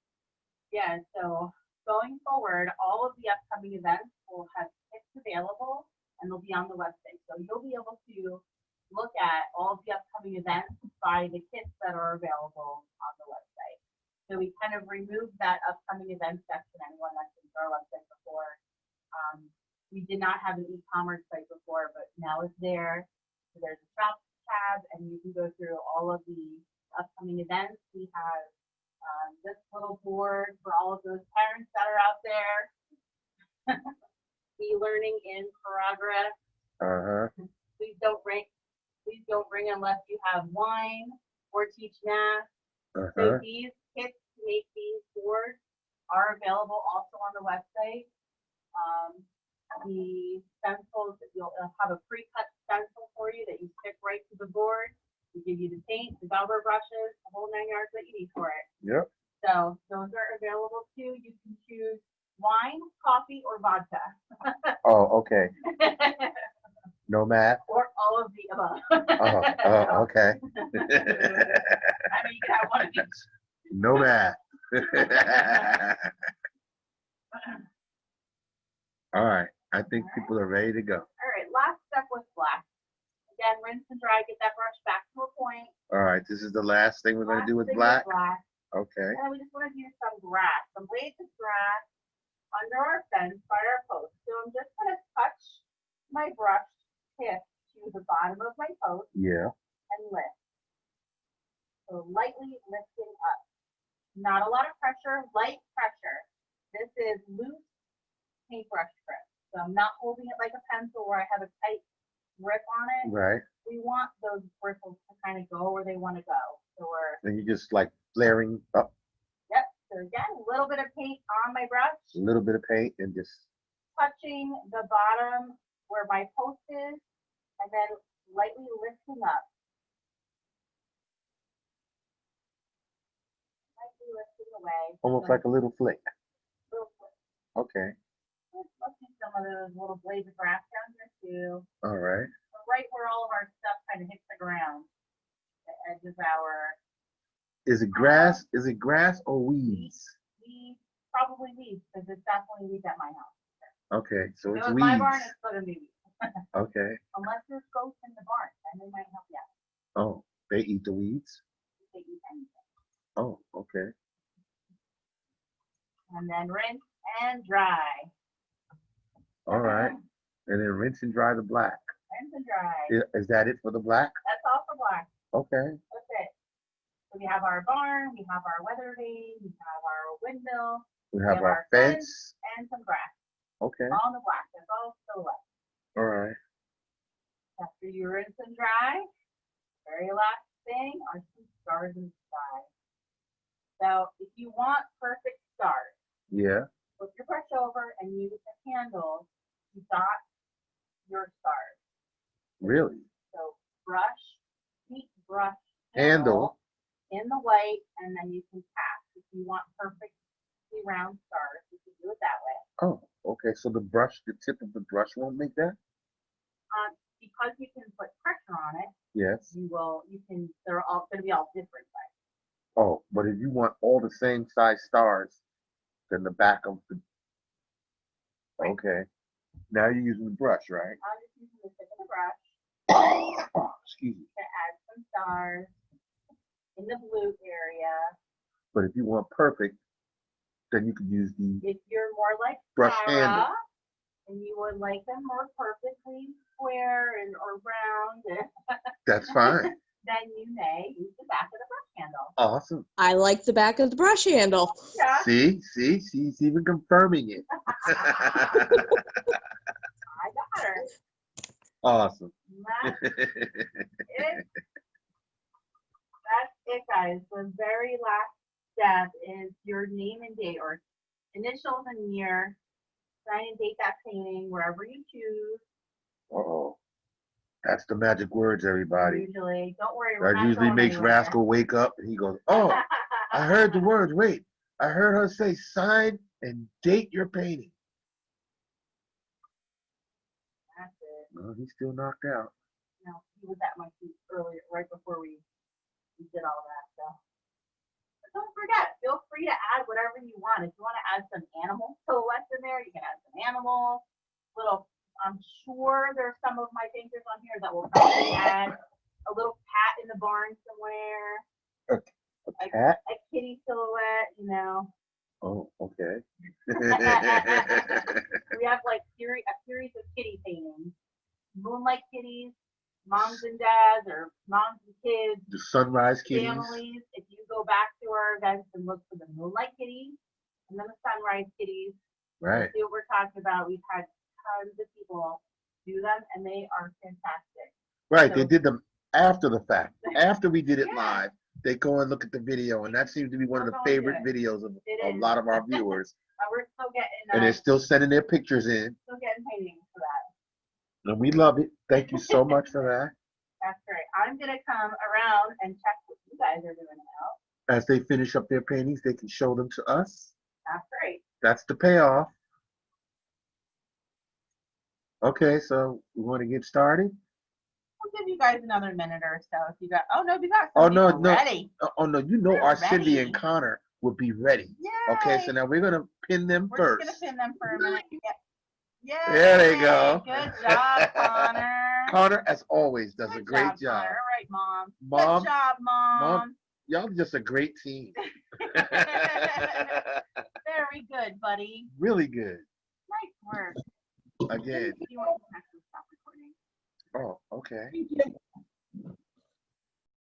Speaker 2: Yeah, so going forward, all of the upcoming events will have kits available and they'll be on the website. So you'll be able to look at all of the upcoming events by the kits that are available on the website. So we kind of removed that upcoming event section. Anyone that's been to our website before. We did not have an e-commerce site before, but now it's there. So there's a shop tab and you can go through all of the upcoming events. We have this little board for all of those parents that are out there. E-learning in progress. Please don't bring unless you have wine or teach math. So these kits to make these boards are available also on the website. The stencils, you'll have a pre-cut stencil for you that you stick right to the board. We give you the paint, the velvet brushes, the whole 9 yards that you need for it.
Speaker 1: Yep.
Speaker 2: So those are available too. You can choose wine, coffee, or vodka.
Speaker 1: Oh, okay. No math?
Speaker 2: Or all of the above.
Speaker 1: Okay.
Speaker 2: I mean, you can have one of each.
Speaker 1: No math. All right. I think people are ready to go.
Speaker 2: All right. Last step was black. Again, rinse and dry. Get that brush back to a point.
Speaker 1: All right. This is the last thing we're going to do with black? Okay.
Speaker 2: And we just want to do some grass, some blades of grass under our fence by our post. So I'm just going to touch my brush tip to the bottom of my post.
Speaker 1: Yeah.
Speaker 2: And lift. So lightly lifting up. Not a lot of pressure, light pressure. This is loose paintbrush grip. So I'm not holding it like a pencil where I have a tight grip on it.
Speaker 1: Right.
Speaker 2: We want those bristles to kind of go where they want to go. So
Speaker 1: and you're just like flaring up.
Speaker 2: Yep. So again, a little bit of paint on my brush.
Speaker 1: A little bit of paint and just
Speaker 2: touching the bottom where my post is, and then lightly lifting up. Lightly lifting away.
Speaker 1: Almost like a little flick.
Speaker 2: Little flick.
Speaker 1: Okay.
Speaker 2: Let's do some of those little blades of grass down here too.
Speaker 1: All right.
Speaker 2: So right where all of our stuff kind of hits the ground. The edge of our
Speaker 1: Is it grass? Is it grass or weeds?
Speaker 2: Weeds, probably weeds, because it's definitely weeds at my house.
Speaker 1: Okay, so
Speaker 2: If
Speaker 1: it's
Speaker 2: it was my barn,
Speaker 1: weeds.
Speaker 2: it's gonna be weeds.
Speaker 1: Okay.
Speaker 2: Unless there's ghosts in the barn, then they might help you out.
Speaker 1: Oh, they eat the weeds?
Speaker 2: They eat anything.
Speaker 1: Oh, okay.
Speaker 2: And then rinse and dry.
Speaker 1: All right. And then rinse and dry the black.
Speaker 2: Rinse and dry.
Speaker 1: Is that it for the black?
Speaker 2: That's all for black.
Speaker 1: Okay.
Speaker 2: That's it. So we have our barn, we have our weather vane, we have our windmill,
Speaker 1: We have our fence.
Speaker 2: and some grass.
Speaker 1: Okay.
Speaker 2: All in the black. That's all silhouette.
Speaker 1: All right.
Speaker 2: After you rinse and dry, very last thing are some stars in the sky. So if you want perfect stars,
Speaker 1: Yeah.
Speaker 2: flip your brush over and use the handle to dot your stars.
Speaker 1: Really?
Speaker 2: So brush, deep brush
Speaker 1: Handle.
Speaker 2: in the white, and then you can tap. If you want perfectly round stars, you can do it that way.
Speaker 1: Oh, okay. So the tip of the brush won't make that?
Speaker 2: Because you can put pressure on it,
Speaker 1: Yes.
Speaker 2: they're all going to be all different sizes.
Speaker 1: Oh, but if you want all the same size stars, then the back of the. Okay. Now you're using the brush, right?
Speaker 2: I'm just using the tip of the brush
Speaker 1: Oh, excuse me.
Speaker 2: to add some stars in the blue area.
Speaker 1: But if you want perfect, then you could use the
Speaker 2: If you're more like
Speaker 1: brush
Speaker 2: Sarah,
Speaker 1: handle.
Speaker 2: and you would like them more perfectly square or round,
Speaker 1: That's fine.
Speaker 2: then you may use the back of the brush handle.
Speaker 1: Awesome.
Speaker 5: I like the back of the brush handle.
Speaker 2: Yeah.
Speaker 1: See, she's even confirming it.
Speaker 2: I got her.
Speaker 1: Awesome.
Speaker 2: That's it. That's it, guys. The very last step is your name and date, or initials and year. Sign and date that painting wherever you choose.
Speaker 1: Uh-oh. That's the magic words, everybody.
Speaker 2: Usually, don't worry. We're
Speaker 1: That
Speaker 2: not
Speaker 1: usually
Speaker 2: going
Speaker 1: makes
Speaker 2: anywhere.
Speaker 1: Rascal wake up and he goes, oh, I heard the words. Wait, I heard her say sign and date your painting.
Speaker 2: That's it.
Speaker 1: No, he's still knocked out.
Speaker 2: No, he was at my feet earlier, right before we did all that stuff. But don't forget, feel free to add whatever you want. If you want to add some animal silhouettes in there, you can add some animals. I'm sure there's some of my painters on here that will probably add a little cat in the barn somewhere,
Speaker 1: A cat?
Speaker 2: a kitty silhouette, you know.
Speaker 1: Oh, okay.
Speaker 2: We have like a series of kitty paintings, moonlight kitties, moms and dads, or moms and kids,
Speaker 1: The sunrise kitties.
Speaker 2: families. If you go back to our events and look for the moonlight kitties and then the sunrise kitties,
Speaker 1: Right.
Speaker 2: see what we're talking about. We've had tons of people do them, and they are fantastic.
Speaker 1: Right. They
Speaker 2: So-
Speaker 1: did them after the fact. After we did it
Speaker 2: Yeah.
Speaker 1: live, they go and look at the video, and that seems to be one of the
Speaker 2: We're going
Speaker 1: favorite
Speaker 2: good.
Speaker 1: videos of
Speaker 2: It
Speaker 1: a
Speaker 2: is.
Speaker 1: lot of our viewers.
Speaker 2: We're still getting
Speaker 1: And they're still sending their pictures in,
Speaker 2: paintings for that.
Speaker 1: and we love it. Thank you so much for that.
Speaker 2: That's great. I'm gonna come around and check what you guys are doing now.
Speaker 1: As they finish up their paintings, they can show them to us.
Speaker 2: That's great.
Speaker 1: That's the payoff. Okay, so we want to get started.
Speaker 2: We'll give you guys another minute or so if you got. Oh no, we got
Speaker 1: Oh,
Speaker 2: some
Speaker 1: no,
Speaker 2: people
Speaker 1: no.
Speaker 2: ready.
Speaker 1: Oh no, you know
Speaker 2: They're
Speaker 1: our Cindy
Speaker 2: ready.
Speaker 1: and Connor would be ready.
Speaker 2: Yay.
Speaker 1: Okay, so now we're gonna pin them
Speaker 2: We're
Speaker 1: first.
Speaker 2: just gonna pin them for a minute. Yeah.
Speaker 1: There they go.
Speaker 2: Good job, Connor.
Speaker 1: Connor, as always, does a
Speaker 2: Good
Speaker 1: great job.
Speaker 2: Connor. All right, Mom.
Speaker 1: Mom,
Speaker 2: Good job, Mom.
Speaker 1: y'all just a great team.
Speaker 2: Very good, buddy.
Speaker 1: Really good.
Speaker 2: Nice work.
Speaker 1: Again.
Speaker 2: You want to have to stop recording.
Speaker 1: Oh, okay.
Speaker 3: Thank you.